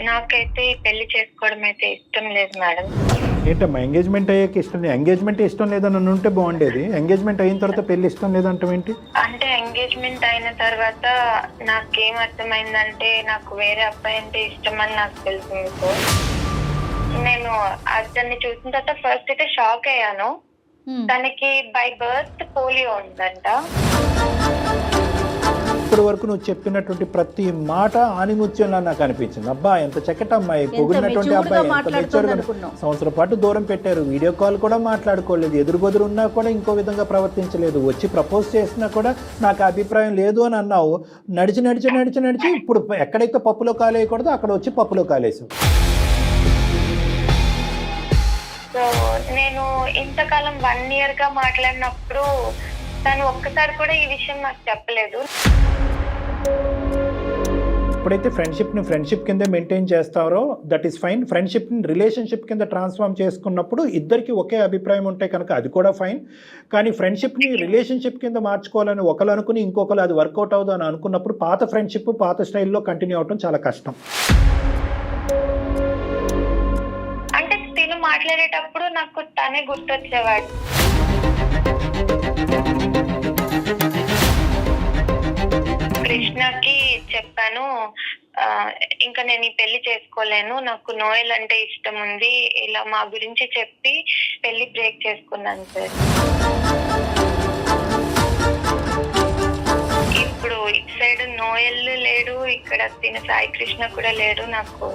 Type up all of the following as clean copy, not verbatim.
నాకైతే పెళ్లి చేసుకోవడం అయితే ఇష్టం లేదు మేడం. ఏంటమ్మా ఎంగేజ్మెంట్ అయ్యాక ఇష్టం లేదు? ఎంగేజ్మెంట్ ఇష్టం లేదని ఉంటే బాగుండేది, ఎంగేజ్మెంట్ అయిన తర్వాత పెళ్లి ఇష్టం లేదంటే ఏంటి? అంటే ఎంగేజ్మెంట్ అయిన తర్వాత నాకేం అర్థమైందంటే నాకు వేరే అబ్బాయి అంటే ఇష్టం అని నాకు తెలిసింది సార్. నేను అతన్ని చూసిన తర్వాత ఫస్ట్ అయితే షాక్ అయ్యాను. తనకి బై బర్త్ పోలియో ఉందంట. ఇప్పటి వరకు నువ్వు చెప్పినటువంటి ప్రతి మాట ఆనిముత్యంలా నాకు అనిపించింది. అబ్బా ఎంత చక్కటి అమ్మాయి, పొగిడినటువంటి అబ్బాయి, ఎంత మెచ్యూర్గా. సంవత్సరం పాటు దూరం పెట్టారు, వీడియో కాల్ కూడా మాట్లాడుకోలేదు, ఎదురుబెదురు ఉన్నా కూడా ఇంకో విధంగా ప్రవర్తించలేదు, వచ్చి ప్రపోజ్ చేసినా కూడా నాకు అభిప్రాయం లేదు అని అన్నావు. నడిచి నడిచి నడిచి నడిచి ఇప్పుడు ఎక్కడైతే పప్పులో కాలేయకూడదో అక్కడ వచ్చి పప్పులో కాలేసావు. సో నేను ఇంతకాలం 1 year గా మాట్లాడినప్పుడు తను ఒక్కసారి కూడా ఈ విషయం నాకు చెప్పలేదు. ఎప్పుడైతే ఫ్రెండ్షిప్ కింద మెయింటైన్ చేస్తారో దట్ ఈస్ ఫైన్. ఫ్రెండ్షిప్ని రిలేషన్షిప్ కింద ట్రాన్స్ఫార్మ్ చేసుకున్నప్పుడు ఇద్దరికి ఒకే అభిప్రాయం ఉంటే కనుక అది కూడా ఫైన్. కానీ ఫ్రెండ్షిప్ని రిలేషన్షిప్ కింద మార్చుకోవాలని ఒకరు అనుకుని ఇంకొకరు అది వర్కౌట్ అవుతుంది అని అనుకున్నప్పుడు పాత ఫ్రెండ్షిప్ పాత స్టైల్లో కంటిన్యూ అవడం చాలా కష్టం. అంటే తిను మాట్లాడేటప్పుడు నాకు తనే గుర్తొచ్చేవాడు. కృష్ణకి చెప్పాను, ఇంకా నేను ఈ పెళ్లి చేసుకోలేను, నాకు నోయల్ అంటే ఇష్టం ఉంది, ఇలా మా గురించి చెప్పి పెళ్లి బ్రేక్ చేసుకున్నాను సార్. ఇప్పుడు ఇటు సైడ్ నోయల్ లేడు, ఇక్కడ తిన సాయి కృష్ణ కూడా లేడు. నాకు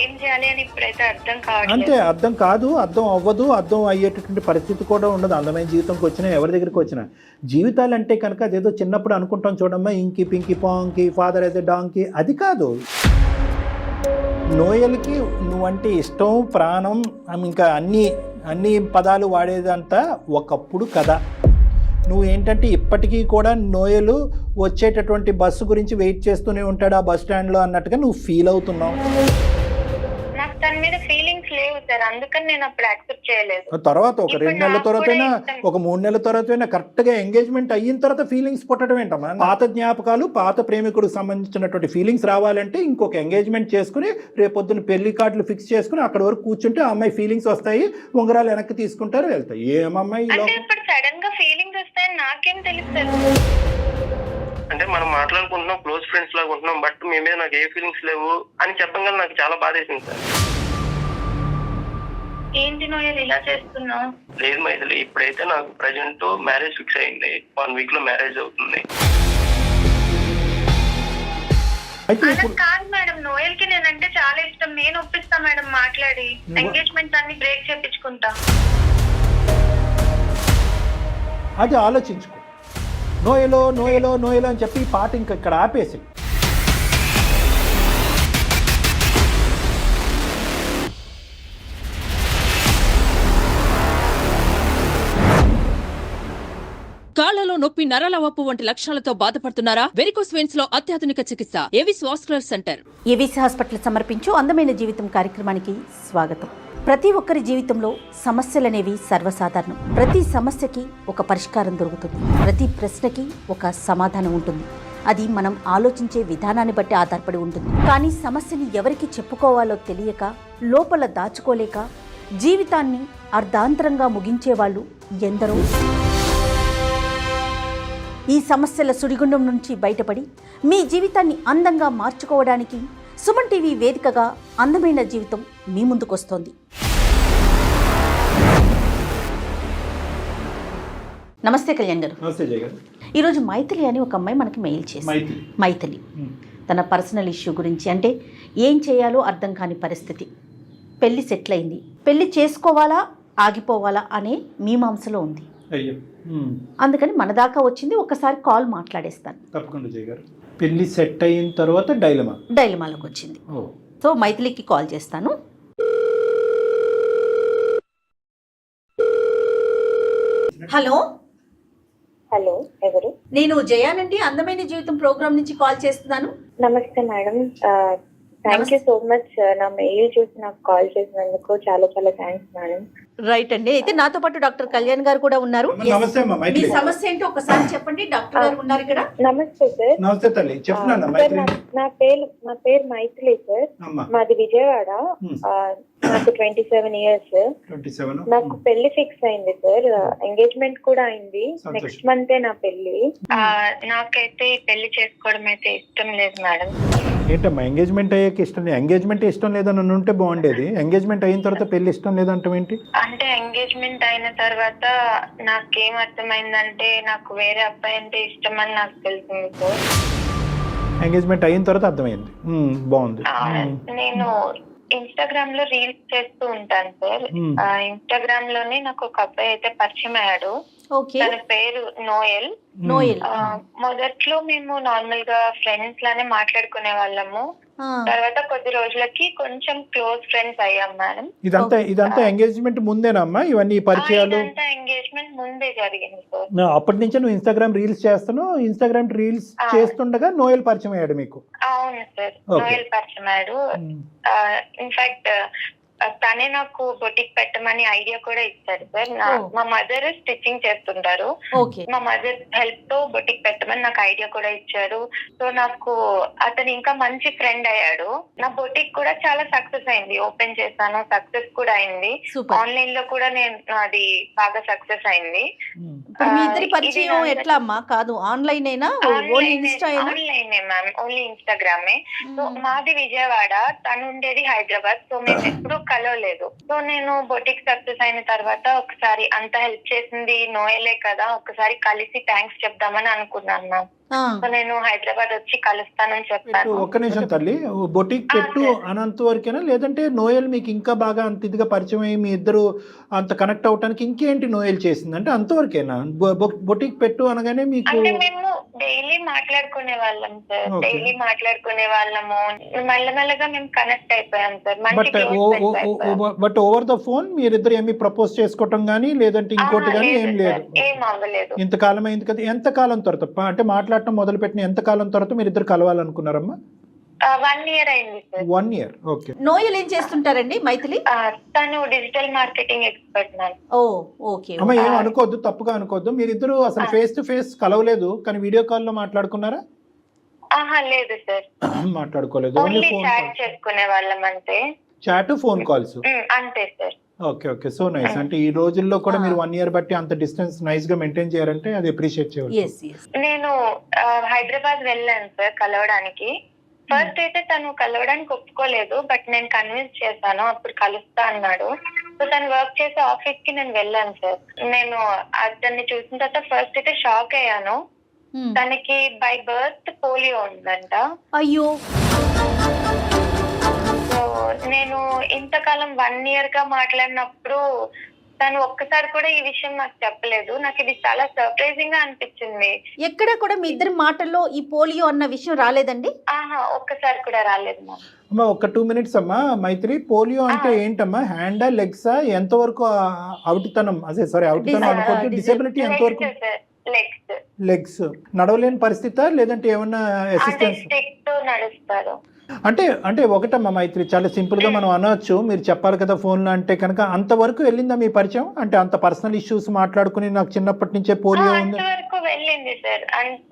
ఏం చేయాలి అని ఇప్పుడైతే అర్థం కావట్లేదు. అంటే అర్థం కాదు, అర్థం అవ్వదు, అర్థం అయ్యేటటువంటి పరిస్థితి కూడా ఉండదు. అందమైన జీవితంకి వచ్చినా ఎవరి దగ్గరికి వచ్చినా జీవితాలు అంటే కనుక అదేదో చిన్నప్పుడు అనుకుంటాం చూడమ్మా, ఇంకి పింకి పాంకి ఫాదర్ అయితే డాంకి, అది కాదు. నోయల్కి నువ్వంటే ఇష్టం, ప్రాణం, ఇంకా అన్ని పదాలు వాడేదంతా ఒకప్పుడు కదా. నువ్వు ఏంటంటే ఇప్పటికీ కూడా నోయలు వచ్చేటటువంటి బస్సు గురించి వెయిట్ చేస్తూనే ఉంటాడు ఆ బస్ స్టాండ్లో అన్నట్టుగా నువ్వు ఫీల్ అవుతున్నావు. నాకు తన మీద ఫీలింగ్స్ లేవు సార్, అందుకని నేను అప్పుడు యాక్సెప్ట్ చేయలేదు. తర్వాత ఒక 2 నెలల తర్వాతైనా ఒక 3 నెలల తర్వాతైనా కరెక్ట్గా ఎంగేజ్మెంట్ అయిన తర్వాత ఫీలింగ్స్ పుట్టడం ఏంటమ్మా? పాత జ్ఞాపకాలు, పాత ప్రేమికుడికి సంబంధించినటువంటి ఫీలింగ్స్ రావాలంటే ఇంకొక ఎంగేజ్మెంట్ చేసుకుని రేపొద్దున పెళ్లి కార్డులు ఫిక్స్ చేసుకుని అక్కడ వరకు కూర్చుంటే ఆ అమ్మాయి ఫీలింగ్స్ వస్తాయి, ఉంగరాలు వెనక్కి తీసుకుంటారు, వెళ్తాయి. ఏమమ్మాయి ఇప్పుడు సడన్ గా ఫీలింగ్స్ వస్తాయని నాకేం తెలుస్తుంది? అంటే మనం మాట్లాడుకుంటున్నాం, క్లోజ్ ఫ్రెండ్స్ లాగా ఉంటున్నాం, బట్ మీ మీద నాకు ఏ ఫీలింగ్స్ లేవు అని చెప్పగానే నాకు చాలా బాధ వేసింది సార్. ఏంటి నోయల్ ఇలా చేస్తున్నావు? లేదు మైథిలి, ఇప్పుడైతే నాకు ప్రజెంట్ మ్యారేజ్ ఫిక్స్ అయింది, 1 week లో మ్యారేజ్ అవుతుంది. కాదు మేడం, నోయల్ కి నేనంటే చాలా ఇష్టం, నేను ఒప్పిస్తా మేడం మాట్లాడి ఎంగేజ్మెంట్ అన్ని బ్రేక్ చేపించుకుంటా. అది ఆలోచించుకో. నోయలో నోయలో నోయలో అని చెప్పి ఈ పాట ఇంకా ఇక్కడ ఆపేసి కాళ్లలో నొప్పి, నరాల వాపు వంటి లక్షణాలతో బాధపడుతున్నారా? వెరికోస్ వెయిన్స్ లో అత్యాధునిక చికిత్స Avis vascular centre. Avis hospital సమర్పించు అందమైన జీవితం కార్యక్రమానికి స్వాగతం. ప్రతి ఒక్కరి జీవితంలో సమస్యలనేవి సర్వసాధారణం. ప్రతి సమస్యకి ఒక పరిష్కారం దొరుకుతుంది, ప్రతి ప్రశ్నకి ఒక సమాధానం ఉంటుంది. అది మనం ఆలోచించే విధానాన్ని బట్టి ఆధారపడి ఉంటుంది. కానీ సమస్యని ఎవరికి చెప్పుకోవాలో తెలియక, లోపల దాచుకోలేక జీవితాన్ని అర్ధాంతరంగా ముగించే వాళ్ళు ఎందరో. ఈ సమస్యల సుడిగుండం నుంచి బయటపడి మీ జీవితాన్ని అందంగా మార్చుకోవడానికి సుమన్ టీవీ వేదికగా అందమైన జీవితం మీ ముందుకొస్తోంది. నమస్తే కళ్యాణ్ గారు. నమస్తే జయ గారు. ఈరోజు మైథిలి అని ఒక అమ్మాయి మనకి మెయిల్ చేసింది. మైథిలి తన పర్సనల్ ఇష్యూ గురించి, అంటే ఏం చేయాలో అర్థం కాని పరిస్థితి. పెళ్లి సెటిల్ అయింది, పెళ్లి చేసుకోవాలా ఆగిపోవాలా అనే మీమాంసలో ఉంది. అందుకని మన దాకా వచ్చింది, ఒకసారి కాల్ మాట్లాడేస్తాను. తప్పకుండా జయ గారు. పెళ్లి సెట్ అయిన తర్వాత డైలమాలోకి వచ్చింది. సో మైథిలికి కాల్ చేస్తాను. హలో హలో, ఎవరు? నేను జయానండి, అందమైన జీవితం ప్రోగ్రామ్ నుంచి కాల్ చేస్తున్నాను. నమస్తే madam, thank you so much. నా మెయిల్ చూసి నాకు కాల్ చేసినందుకు చాలా చాలా థ్యాంక్స్ మేడం. రైట్ అండి. అయితే నాతో పాటు డాక్టర్ కళ్యాణ్ గారు కూడా ఉన్నారు. నమస్తే అమ్మా మీ మైత్రి. సమస్య ఏంటో ఒకసారి చెప్పండి. డాక్టర్ గారు ఉన్నారు ఇక్కడ. నమస్తే సార్. నమస్తే తల్లి, చెప్తున్నాను సార్, మైత్రి. నా పేరు మైథిలి సార్. అమ్మా మాది విజయవాడ. నాకు 27 ఇయర్స్. 27. నాకు పెళ్లి ఫిక్స్ అయింది సార్. ఎంగేజ్మెంట్ కూడా అయింది. సంతోషం. నెక్స్ట్ మంతే నా పెళ్లి. నాకైతే పెళ్లి చేసుకోవడం అయితే ఇష్టం లేదు మేడం. ఏంటమ్మా ఎంగేజ్మెంట్ అయ్యాక ఇష్టం లేదు? ఎంగేజ్మెంట్ ఇష్టం లేదని ఉంటే బాగుండేది. ఎంగేజ్మెంట్ అయిన తర్వాత పెళ్లి ఇష్టం లేదంటాం ఏంటి? అంటే ఎంగేజ్మెంట్ అయిన తర్వాత నాకేం అర్థమైందంటే నాకు వేరే అబ్బాయి అంటే ఇష్టం అని నాకు తెలిసింది సార్. ఎంగేజ్మెంట్ అయిన తర్వాత అర్థమైంది. బాగుంది. నేను ఇన్స్టాగ్రామ్ లో రీల్స్ చేస్తూ ఉంటాను సార్. ఇన్స్టాగ్రామ్ లోనే నాకు ఒక అబ్బాయి అయితే పరిచయం అయ్యాడు. తన పేరు నోయల్. మొదట్లో మేము నార్మల్ గా ఫ్రెండ్స్ లానే మాట్లాడుకునే వాళ్ళము. తర్వాత కొద్ది రోజులకి కొంచెం క్లోజ్ ఫ్రెండ్స్ అయ్యాం మేడం. ఇదంతా ఎంగేజ్మెంట్ ముందేనమ్మా ఇవన్నీ పరిచయాలు? ఎంగేజ్మెంట్ ముందే జరిగింది సార్. అప్పటి నుంచే నువ్వు ఇన్స్టాగ్రామ్ రీల్స్ చేస్తున్నావు. ఇన్స్టాగ్రామ్ రీల్స్ చేస్తుండగా నోయల్ పరిచయం అయ్యాడు మీకు? అవును సార్, నోయల్ పరిచయం అయ్యాడు. ఇన్ఫాక్ట్ తనే నాకు బొటిక్ పెట్టమని ఐడియా కూడా ఇచ్చారు సార్. మా మదర్ స్టిచ్చింగ్ చేస్తుంటారు. మా మదర్ హెల్ప్ తో బొటిక్ పెట్టమని నాకు ఐడియా కూడా ఇచ్చారు. సో నాకు అతను ఇంకా మంచి ఫ్రెండ్ అయ్యాడు. నా బొటిక్ కూడా చాలా సక్సెస్ అయింది. ఓపెన్ చేశాను, సక్సెస్ కూడా అయింది. ఆన్లైన్ లో కూడా నేను అది బాగా సక్సెస్ అయింది. మీ ఇద్దరి పరిచయం ఎట్లా అమ్మా? కాదు ఆన్లైన్ అయినా? ఆన్లైన్ మ్యామ్, ఓన్లీ ఇన్స్టాగ్రామే. సో మాది విజయవాడ, తను ఉండేది హైదరాబాద్. సో మేము ఎప్పుడు కలవలేదు. సో నేను బొటిక్ సక్సెస్ అయిన తర్వాత ఒకసారి అంత హెల్ప్ చేసింది నోయలే కదా, ఒకసారి కలిసి థ్యాంక్స్ చెప్దామని అనుకున్నాను మ్యామ్. సో నేను హైదరాబాద్ వచ్చి కలుస్తానని చెప్పాను. ఒక్క నిమిషం తల్లి, బొటిక్ పెట్టు అనంత వరకేనా, లేదంటే నోయల్ మీకు ఇంకా బాగా అంత ఇదిగా పరిచయం అయ్యి మీ ఇద్దరు అంత కనెక్ట్ అవటానికి ఇంకేంటి నోయల్ చేసింది అంటే అంతవరకేనా? బొటిక్ పెట్టు అనగానే మీకు? అంటే మేము డైలీ మాట్లాడుకునే వాళ్ళం సార్. డైలీ మాట్లాడుకునే వాళ్ళము. మెల్లమెల్లగా మేము కనెక్ట్ అయిపోయాం sir. But over the phone మీరిద్దరు ఏమి ప్రపోజ్ చేసుకోవటం గానీ లేదంటే ఇంకోటి గానీ ఏం లేదు? ఏం అవ్వలేదు. ఇంతకాలం అయింది కదా. ఎంత కాలం తర్వాత అంటే మాట్లాడటం మొదలు పెట్టిన ఎంత కాలం తర్వాత మీరిద్దరు కలవాలనుకున్నారమ్మా? 1 year అయింది సార్. 1 year. ఓకే. నోయల్ ఏం చేస్తుంటారండి మైథిలి? తను digital marketing expert ma'am. Okay. అమ్మ ఏం అనుకోవద్దు, తప్పుగా అనుకోవద్దు. మీరిద్దరు అసలు ఫేస్ టు ఫేస్ కలవలేదు కానీ వీడియో కాల్ లో మాట్లాడుకున్నారా? లేదు సార్, మాట్లాడుకోలేదు. ఓన్లీ చాట్ చేసుకునే వాళ్ళం అంతే. చాట్, ఫోన్ కాల్స్ అంతే సార్. ఓకే. So nice. అంటే ఈ రోజుల్లో కూడా మీరు 1 year బట్టి అంత డిస్టెన్స్ నైస్ గా మెయింటైన్ చేయారంటే అది అప్రిషియేట్ చేయాలి. నేను హైదరాబాద్ వెళ్ళాను సార్ కలవడానికి. ఫస్ట్ అయితే తను కలవడానికి ఒప్పుకోలేదు, బట్ నేను కన్విన్స్ చేశాను. అప్పుడు కలుస్తా అన్నాడు. సో తను వర్క్ చేసే ఆఫీస్ కి నేను వెళ్ళాను సార్. నేను అతన్ని చూసిన తర్వాత ఫస్ట్ అయితే షాక్ అయ్యాను. తనకి బై బర్త్ పోలియో ఉందంట. అయ్యో. సో నేను ఇంతకాలం 1 year గా మాట్లాడినప్పుడు తను ఒక్కసారి కూడా ఈ విషయం నాకు చెప్పలేదు. నాకు ఇది చాలా సర్ప్రైజింగ్ గా అనిపించింది. ఎక్కడ కూడా మీ ఇద్దరి మాటల్లో ఈ పోలియో అన్న విషయం రాలేదండి? ఒక్కసారి కూడా రాలేదు మ్యామ్. అమ్మా ఒక 2 minutes అమ్మా. మైత్రి, పోలియో అంటే ఏంటమ్మా? హ్యాండా, లెగ్సా? ఎంతవరకు అవుటితనం, అదే సారీ అవుటితనం అనుకోండి, డిసేబిలిటీ ఎంతవరకు? లెగ్స్. నడవలేని పరిస్థితి లేదంటే ఏమన్నా అసిస్టెన్స్? నడుస్తారు. అంటే ఒకటమ్మా మైత్రి, చాలా సింపుల్ గా మనం అనొచ్చు, మీరు చెప్పాలి కదా ఫోన్ లో అంటే కనుక. అంతవరకు వెళ్ళిందా మీ పరిచయం? అంటే అంత పర్సనల్ ఇష్యూస్ మాట్లాడుకుని నాకు చిన్నప్పటి నుంచే పోలియో ఉంది అంతవరకు వెళ్ళింది సార్.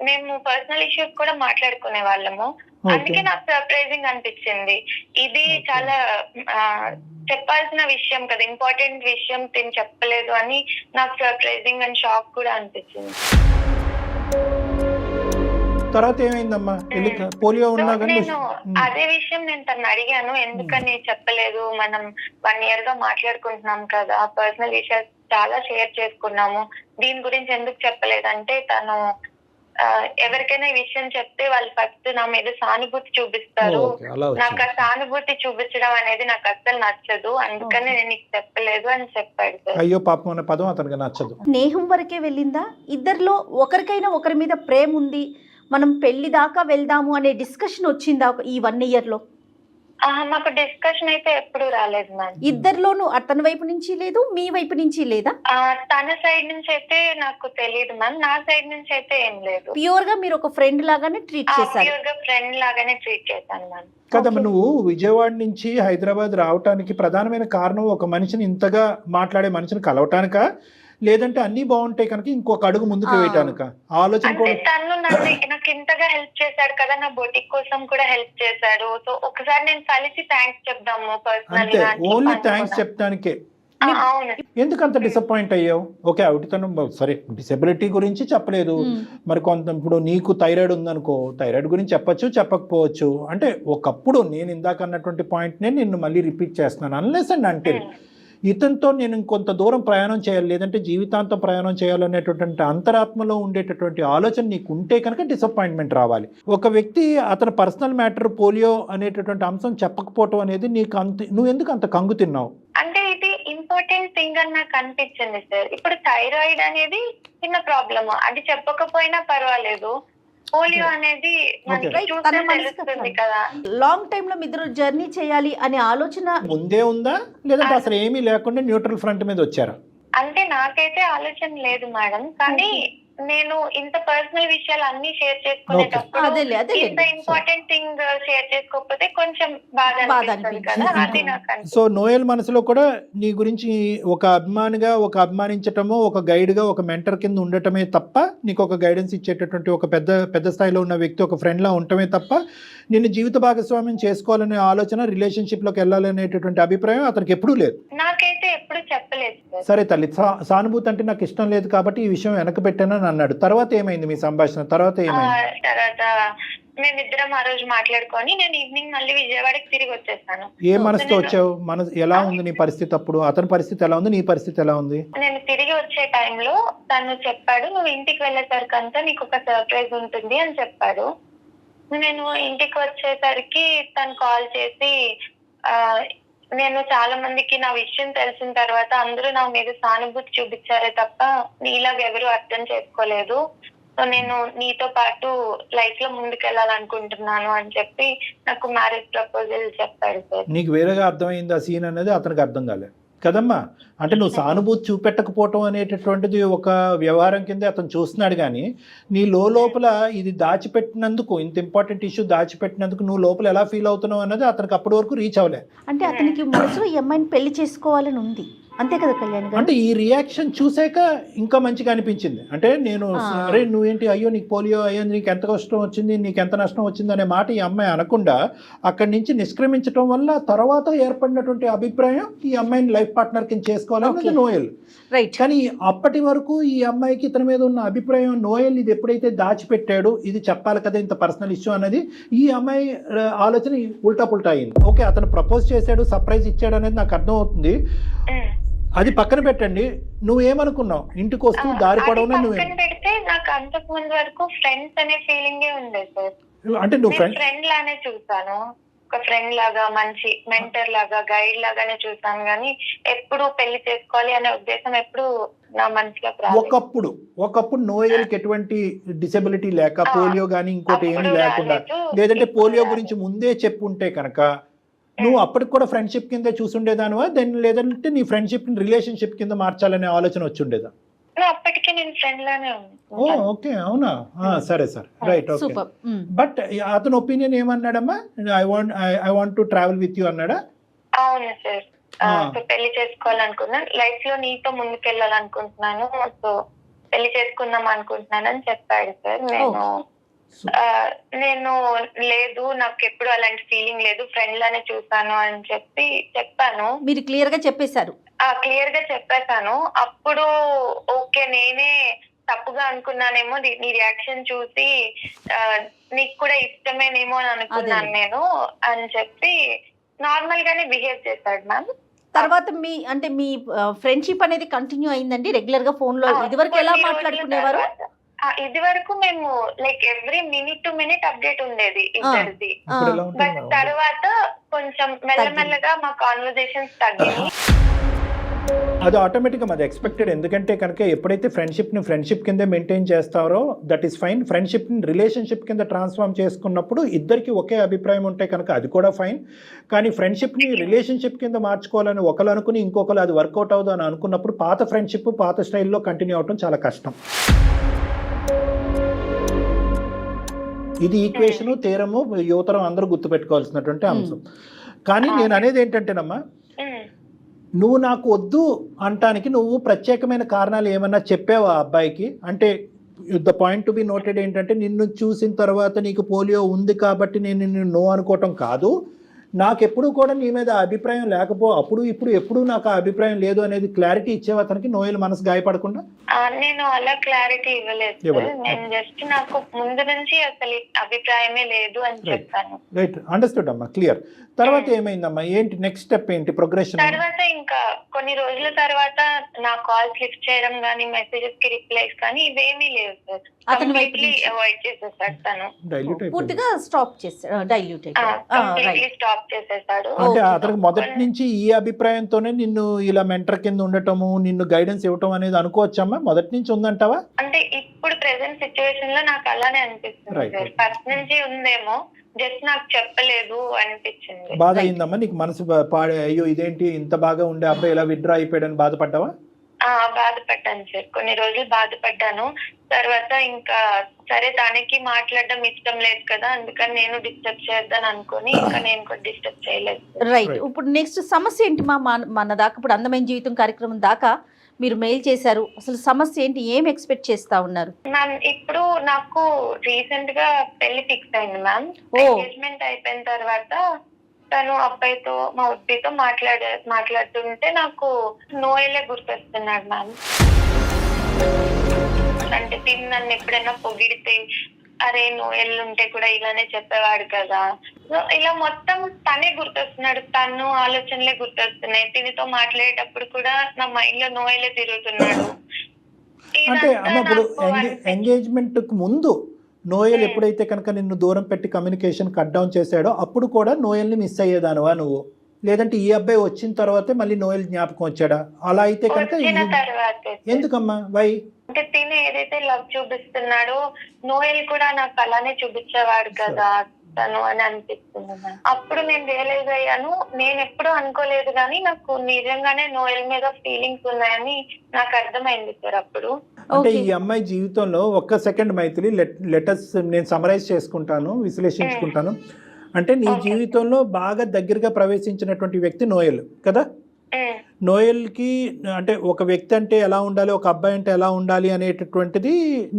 మేము పర్సనల్ ఇష్యూస్ కూడా మాట్లాడుకునే వాళ్ళము. అందుకే నాకు సర్ప్రైజింగ్ అనిపించింది. ఇది చాలా చెప్పాల్సిన విషయం కదా, ఇంపార్టెంట్ విషయం తిని చెప్పలేదు అని నాకు సర్ప్రైజింగ్ అండ్ షాక్ కూడా అనిపించింది. తర్వాత ఏమైందమ్మా? పోలియో ఉన్నా కానీ అదే విషయం నేను తను అడిగాను, ఎందుకని చెప్పలేదు? మనం 1 year గా మాట్లాడుకుంటున్నాం కదా, పర్సనల్ విషయాలు చాలా షేర్ చేసుకున్నాము, దీని గురించి ఎందుకు చెప్పలేదంటే తను ఎవరికైనా ఈ విషయం చెప్తే వాళ్ళు ఫస్ట్ నా మీద సానుభూతి చూపిస్తారు. నాకు ఆ సానుభూతి చూపించడం అనేది నాకు అస్సలు నచ్చదు, అందుకని నేను నీకు చెప్పలేదు అని చెప్పాడు సార్. అయ్యో పాపం అనే పదం అతనికి నచ్చదు. స్నేహం వరకే వెళ్ళిందా? ఇద్దరిలో ఒకరికైనా ఒకరి మీద ప్రేమ ఉంది, మనం పెళ్లి దాకా వెళ్దాము అనే డిస్కషన్ వచ్చిందా ఈ 1 year లో? మాకు డిస్కషన్ అయితే ఎప్పుడు రాలేదు మ్యామ్. ఇద్దరిలోనూ అతని వైపు నుంచి లేదు, మీ వైపు నుంచి లేదా? తన సైడ్ నుంచి అయితే నాకు తెలియదు మ్యామ్, నా సైడ్ నుంచి అయితే ఏం లేదు. ప్యూర్ గా మీరు ఒక ఫ్రెండ్ లాగానే ట్రీట్ చేశారు? ప్యూర్ గా ఫ్రెండ్ లాగానే ట్రీట్ చేశాను మ్యామ్. కదమ్మా, నువ్వు విజయవాడ నుంచి హైదరాబాద్ రావటానికి ప్రధానమైన కారణం ఒక మనిషిని ఇంతగా మాట్లాడే మనిషిని కలవటానికా, లేదంటే అన్ని బాగుంటాయి కనుక ఇంకొక అడుగు ముందుకు వేయటానిక? ఆలోచన అంటే కూడా తను నాకు ఇంతగా హెల్ప్ చేశాడు కదా, నా బొటిక్ కోసం కూడా హెల్ప్ చేశాడు. సో ఒకసారి నేను కలిసి థ్యాంక్స్ చెప్దాము పర్సనల్ అంతే, గా. ఓన్లీ థ్యాంక్స్ చెప్తానికే. అవును. ఎందుకు అంత డిసప్పాయింట్ అయ్యావు? ఓకే, అవిటితనం సరే, డిసెబిలిటీ గురించి చెప్పలేదు. మరి కొంత ఇప్పుడు నీకు థైరాయిడ్ ఉందనుకో, థైరాయిడ్ గురించి చెప్పచ్చు చెప్పకపోవచ్చు. అంటే ఒకప్పుడు నేను ఇందాక అన్నటువంటి పాయింట్నే నిన్ను మళ్ళీ రిపీట్ చేస్తున్నాను. అన్లెస్ అండ్ అంటిల్ ఇతనితో నేను ఇంకొంత దూరం ప్రయాణం చేయాలి, లేదంటే జీవితాంతం ప్రయాణం చేయాలనేటటువంటి అంతరాత్మలో ఉండేటటువంటి ఆలోచన నీకు ఉంటే కనుక డిసప్పాయింట్మెంట్ రావాలి. ఒక వ్యక్తి అతని పర్సనల్ మ్యాటర్ పోలియో అనేటటువంటి అంశం చెప్పకపోవటం అనేది నీకు నువ్వు ఎందుకు అంత కంగు తిన్నావు? అంటే ఇది ఇంపార్టెంట్ థింగ్ అని నాకు అనిపించింది సార్. ఇప్పుడు థైరాయిడ్ అనేది చిన్న ప్రాబ్లమ్, అది చెప్పకపోయినా పర్వాలేదు. పోలియో అనేది మనకి చూస్తే తెలుస్తుంది కదా. లాంగ్ టైమ్ లో మీ ఇద్దరు జర్నీ చేయాలి అనే ఆలోచన ముందే ఉందా, లేదంటే అసలు ఏమీ లేకుండా న్యూట్రల్ ఫ్రంట్ మీద వచ్చారా? అంటే నాకైతే ఆలోచన లేదు మేడం, కానీ నేను ఇంత పర్సనల్ విషయాలు అన్ని షేర్ చేసుకునేటప్పుడు ఇంత ఇంపార్టెంట్ థింగ్ షేర్ చేసుకోకపోతే కొంచెం బాధ అనిపిస్తుంది కదా, అది నాకు. సో నోయల్ మనసులో కూడా నీ గురించి ఒక అభిమానిగా, ఒక అభిమానించటము, ఒక గైడ్ గా, ఒక మెంటర్ కింద ఉండటమే తప్ప, నీకు ఒక గైడెన్స్ ఇచ్చేటటువంటి ఒక పెద్ద స్థాయిలో ఉన్న వ్యక్తి, ఒక ఫ్రెండ్ లా ఉండటమే తప్ప నిన్ను జీవిత భాగస్వామ్యం చేసుకోవాలనే ఆలోచన, రిలేషన్షిప్ లోకి వెళ్ళాలనేటటువంటి అభిప్రాయం అతనికి ఎప్పుడూ లేదు. నాకైతే ఎప్పుడు చెప్పలేదు. సరే తల్లి, సానుభూతి అంటే నాకు ఇష్టం లేదు కాబట్టి ఈ విషయం వెనక పెట్టానని అన్నాడు. తర్వాత ఏమైంది మీ సంభాషణ? తర్వాత ఏమైంది? తర్వాత మేమిద్దరం ఆ రోజు మాట్లాడుకొని నేను ఈవినింగ్ మళ్ళీ విజయవాడకి తిరిగి వచ్చేసాను. ఏ మనసుతో వచ్చావు? ఎలా ఉంది నీ పరిస్థితి అప్పుడు? అతని పరిస్థితి ఎలా ఉంది? నీ పరిస్థితి ఎలా ఉంది? నేను తిరిగి వచ్చే టైంలో తను చెప్పాడు, నువ్వు ఇంటికి వెళ్ళేసరికంతా నీకు ఒక సర్ప్రైజ్ ఉంటుంది అని చెప్పాడు. నేను ఇంటికి వచ్చేసరికి తను కాల్ చేసి, నేను చాలా మందికి నా విషయం తెలిసిన తర్వాత అందరూ నా మీద సానుభూతి చూపించారే తప్ప నీలాగా ఎవరు అర్థం చేసుకోలేదు. సో నేను నీతో పాటు లైఫ్ లో ముందుకెళ్ళాలనుకుంటున్నాను అని చెప్పి నాకు మ్యారేజ్ ప్రపోజల్ చెప్పాడు సార్. నీకు వేరేగా అర్థమైంది ఆ సీన్ అనేది, అతనికి అర్థం కాలేదు కదమ్మా. అంటే నువ్వు సానుభూతి చూపెట్టకపోవటం అనేటటువంటిది ఒక వ్యవహారం కింద అతను చూస్తున్నాడు, కానీ నీ లోపల ఇది దాచిపెట్టినందుకు, ఇంత ఇంపార్టెంట్ ఇష్యూ దాచిపెట్టినందుకు నువ్వు లోపల ఎలా ఫీల్ అవుతున్నావు అన్నది అతనికి అప్పటి వరకు రీచ్ అవ్వలే. అంటే అతనికి మనసులో ఈ అమ్మాయిని పెళ్లి చేసుకోవాలని ఉంది, అంతే కదా కళ్యాణ్ గారు? అంటే ఈ రియాక్షన్ చూసాక ఇంకా మంచిగా అనిపించింది. అంటే నేను అరే నువ్వేంటి, అయ్యో నీకు పోలియో అయ్యింది, నీకు ఎంత కష్టం వచ్చింది, నీకు ఎంత నష్టం వచ్చింది అనే మాట ఈ అమ్మాయి అనకుండా అక్కడి నుంచి నిష్క్రమించడం వల్ల తర్వాత ఏర్పడినటువంటి అభిప్రాయం ఈ అమ్మాయిని లైఫ్ పార్ట్నర్ కింద చేసుకోవాలన్నది నోయల్. రైట్. కానీ అప్పటి వరకు ఈ అమ్మాయికి ఇతని మీద ఉన్న అభిప్రాయం, నోయల్ ఇది ఎప్పుడైతే దాచిపెట్టాడు, ఇది చెప్పాలి కదా ఇంత పర్సనల్ ఇష్యూ అన్నది, ఈ అమ్మాయి ఆలోచన ఉల్టా పుల్టా అయింది. ఓకే, అతను ప్రపోజ్ చేశాడు, సర్ప్రైజ్ ఇచ్చాడు అనేది నాకు అర్థం అవుతుంది. అది పక్కన పెట్టండి, నువ్వేమనుకున్నావు ఇంటికి వస్తూ దారి పడవనే? పక్కన పెడితే నాకు అంతకు ముందు వరకు ఫ్రెండ్స్ అనే ఫీలింగే ఉండేది సార్. అంటే నువ్వు ఫ్రెండ్ లానే చూసాను, ఒక ఫ్రెండ్ లాగా, మంచి మెంటర్ లాగా, గైడ్ లాగానే చూసాను, కానీ ఎప్పుడు పెళ్లి చేసుకోవాలి అనే ఉద్దేశం ఎప్పుడు నా మనసులో రాలేదు. ఒకప్పుడు నోయల్కి ఎటువంటి డిసెబిలిటీ లేక, పోలియో గానీ ఇంకోటి ఏమీ లేకుండా, లేదంటే పోలియో గురించి ముందే చెప్పుంటే కనుక నువ్వు అప్పటికి కూడా ఫ్రెండ్షిప్ కింద చూసుండేదానివా, దాన్ని లేదంటే నీ ఫ్రెండ్షిప్ రిలేషన్షిప్ కింద మార్చాలనే ఆలోచన వచ్చి ఉండేదా? అప్పటికి నేను ఫ్రెండ్ లానే ఉంది. ఓకే, అవునా, సరే సార్, రైట్, ఓకే. బట్ అతని ఒపీనియన్ ఏమన్నాడమ్మా? I want to travel with you అన్నాడా? అవును సార్, పెళ్లి చేసుకోవాలనుకున్నాను, లైఫ్ లో నీతో ముందుకెళ్ళాలనుకుంటున్నాను, సో పెళ్లి చేసుకుందాం అనుకుంటున్నాను అని చెప్పాడు సార్. నేను లేదు, నాకు ఎప్పుడు అలాంటి ఫీలింగ్ లేదు, ఫ్రెండ్ లానే చూసాను అని చెప్పాను. మీరు క్లియర్ గా చెప్పేశారు? క్లియర్ గా చెప్పేశాను. అప్పుడు ఓకే, నేనే తప్పుగా అనుకున్నానేమో, నీ రియాక్షన్ చూసి నీకు కూడా ఇష్టమేనేమో అని అనుకున్నాను నేను అని చెప్పి నార్మల్ గానే బిహేవ్ చేశాడు మ్యామ్. తర్వాత మీ ఫ్రెండ్షిప్ అనేది కంటిన్యూ అయిందండి రెగ్యులర్ గా ఫోన్ లో? ఇదివరకు ఎలా మాట్లాడుకునేవారు? ఇది వరకు మేము like every minute to minute update ఉండేది ఇద్దరిది. బట్ తర్వాత కొంచెం మెల్లమెల్లగా మా కాన్వర్సేషన్స్ తగ్గింది. అది ఆటోమేటిక్గా అది ఎక్స్పెక్టెడ్. ఎందుకంటే కనుక ఎప్పుడైతే ఫ్రెండ్షిప్ కింద మెయింటైన్ చేస్తారో దట్ ఈస్ ఫైన్. ఫ్రెండ్షిప్ని రిలేషన్షిప్ కింద ట్రాన్స్ఫార్మ్ చేసుకున్నప్పుడు ఇద్దరికి ఒకే అభిప్రాయం ఉంటే కనుక అది కూడా ఫైన్. కానీ ఫ్రెండ్షిప్ని రిలేషన్షిప్ కింద మార్చుకోవాలని ఒకరు అనుకుని ఇంకొకరు అది వర్కౌట్ అవుదు అని అనుకున్నప్పుడు పాత ఫ్రెండ్షిప్ పాత స్టైల్లో కంటిన్యూ అవడం చాలా కష్టం. ఇది ఈక్వేషను, తీరము, యువతరం అందరూ గుర్తుపెట్టుకోవాల్సినటువంటి అంశం. కానీ నేను అనేది ఏంటంటేనమ్మా, నువ్వు నాకు వద్దు అంటానికి నువ్వు ప్రత్యేకమైన కారణాలు ఏమన్నా చెప్పావా అబ్బాయికి? అంటే the point to be noted ఏంటంటే, నిన్ను చూసిన తర్వాత నీకు పోలియో ఉంది కాబట్టి నేను నిన్ను నో అనుకోవటం కాదు, నాకెప్పుడు కూడా నీ మీద అభిప్రాయం అప్పుడు ఇప్పుడు ఎప్పుడు నాకు ఆ అభిప్రాయం లేదు అనేది క్లారిటీ ఇచ్చేవా అతనికి, నోయల్ మనసు గాయపడకుండా? నేను అలా క్లారిటీ ఇవ్వలేదు. నేను జస్ట్ నాకు ముందు నుంచి అసలు అభిప్రాయమే లేదు అని చెప్పాను. రైట్, అండర్స్టూడ్ అమ్మా, క్లియర్. తర్వాత ఏమైందమ్మా, ఏంటి నెక్స్ట్ స్టెప్, ఏంటి ప్రోగ్రెషన్? తర్వాత ఇంకా కొన్ని రోజుల తర్వాత నా కాల్స్ లిఫ్ట్ చేయడం కానీ, మెసేజెస్ కి రిప్లైస్ కానీ ఇవేమీ లేవు సార్. కంప్లీట్లీ అవాయిడ్ చేసేసాడు తను. పూర్తిగా స్టాప్ చేసాడు, స్టాప్ చేసేసాడు. అంటే అతనికి మొదటి నుంచి ఈ అభిప్రాయంతోనే నిన్ను ఇలా మెంటర్ కింద ఉండటము, నిన్ను గైడెన్స్ ఇవ్వటం అనేది అనుకోవచ్చమ్మా? మొదటి నుంచి ఉందంటావా? అంటే ఇప్పుడు ప్రెసెంట్ సిచ్యువేషన్ లో నాకు అలానే అనిపిస్తుంది సార్. ఫస్ట్ నుంచి ఉందేమో, జస్ట్ నాకు చెప్పలేదు అనిపించింది. బాధ అయిందమ్మా నీకు? మనసు అయ్యో ఇదేంటి ఇంత బాగా ఉండే అబ్బాయి ఇలా విత్డ్రా అయిపోయాడని బాధపడ్డావా? బాధపడ్డాను సార్, కొన్ని రోజులు బాధపడ్డాను. తర్వాత ఇంకా సరే తనకి మాట్లాడడం ఇష్టం లేదు కదా, అందుకని నేను డిస్టర్బ్ చేద్దాను అనుకుని ఇంకా నేను కూడా డిస్టర్బ్ చేయలేదు. రైట్, ఇప్పుడు నెక్స్ట్ సమస్య ఏంటి మన దాకా ఇప్పుడు అందమైన జీవితం కార్యక్రమం దాకా మీరు మెయిల్ చేశారు, అసలు సమస్య ఏంటి, ఏం ఎక్స్పెక్ట్ చేస్తా ఉన్నారు? మ్యామ్ ఇప్పుడు నాకు రీసెంట్ గా పెళ్లి ఫిక్స్ అయింది మ్యామ్. ఎంగేజ్మెంట్ అయిపోయిన తర్వాత తను అబ్బాయితో, మా ఉద్దితో మాట్లాడుతుంటే నాకు నోయలే గుర్తొస్తున్నాడు మ్యామ్. అంటే తిని నన్ను ఎప్పుడైనా పొగిడితే, అరే నోయల్ ఉంటే కూడా ఇలానే చెప్పేవాడు కదా, ఇలా మొత్తం తనే గుర్తొస్తున్నాడు, తను ఆలోచనలే గుర్తొస్తున్నాయి. తినితో మాట్లాడేటప్పుడు కూడా నా మైండ్ లో నోయలే తిరుగుతున్నాడు. అంటే అమ్మ ఇప్పుడు ఎంగేజ్మెంట్ కు ముందు నోయల్ ఎప్పుడైతే కనుక నిన్ను దూరం పెట్టి కమ్యూనికేషన్ కట్ డౌన్ చేశాడో అప్పుడు కూడా నోయల్ని మిస్ అయ్యేదానువా నువ్వు? లేదంటే ఈ అబ్బాయి వచ్చిన తర్వాతే మళ్ళీ నోయల్ జ్ఞాపకం వచ్చాడా? అలా అయితే కనుక ఎందుకమ్మా, వై? అంటే తిని ఏదైతే లవ్ చూపిస్తున్నాడో నోయల్ కూడా నాకు అలానే చూపించేవాడు కదా తను అని అనిపిస్తుంది. అప్పుడు నేను రియలైజ్ అయ్యాను, నేను ఎప్పుడూ అనుకోలేదు కానీ నాకు నిజంగానే నోయల్ మీద ఫీలింగ్స్ ఉన్నాయని నాకు అర్థమైంది సార్ అప్పుడు. అంటే ఈ అమ్మాయి జీవితంలో ఒక్క సెకండ్ మైత్రి, లెటర్స్ నేను సమరైజ్ చేసుకుంటాను, విశ్లేషించుకుంటాను. అంటే నీ జీవితంలో బాగా దగ్గరగా ప్రవేశించినటువంటి వ్యక్తి నోయల్ కదా? నోయల్కి అంటే ఒక వ్యక్తి అంటే ఎలా ఉండాలి, ఒక అబ్బాయి అంటే ఎలా ఉండాలి అనేటటువంటిది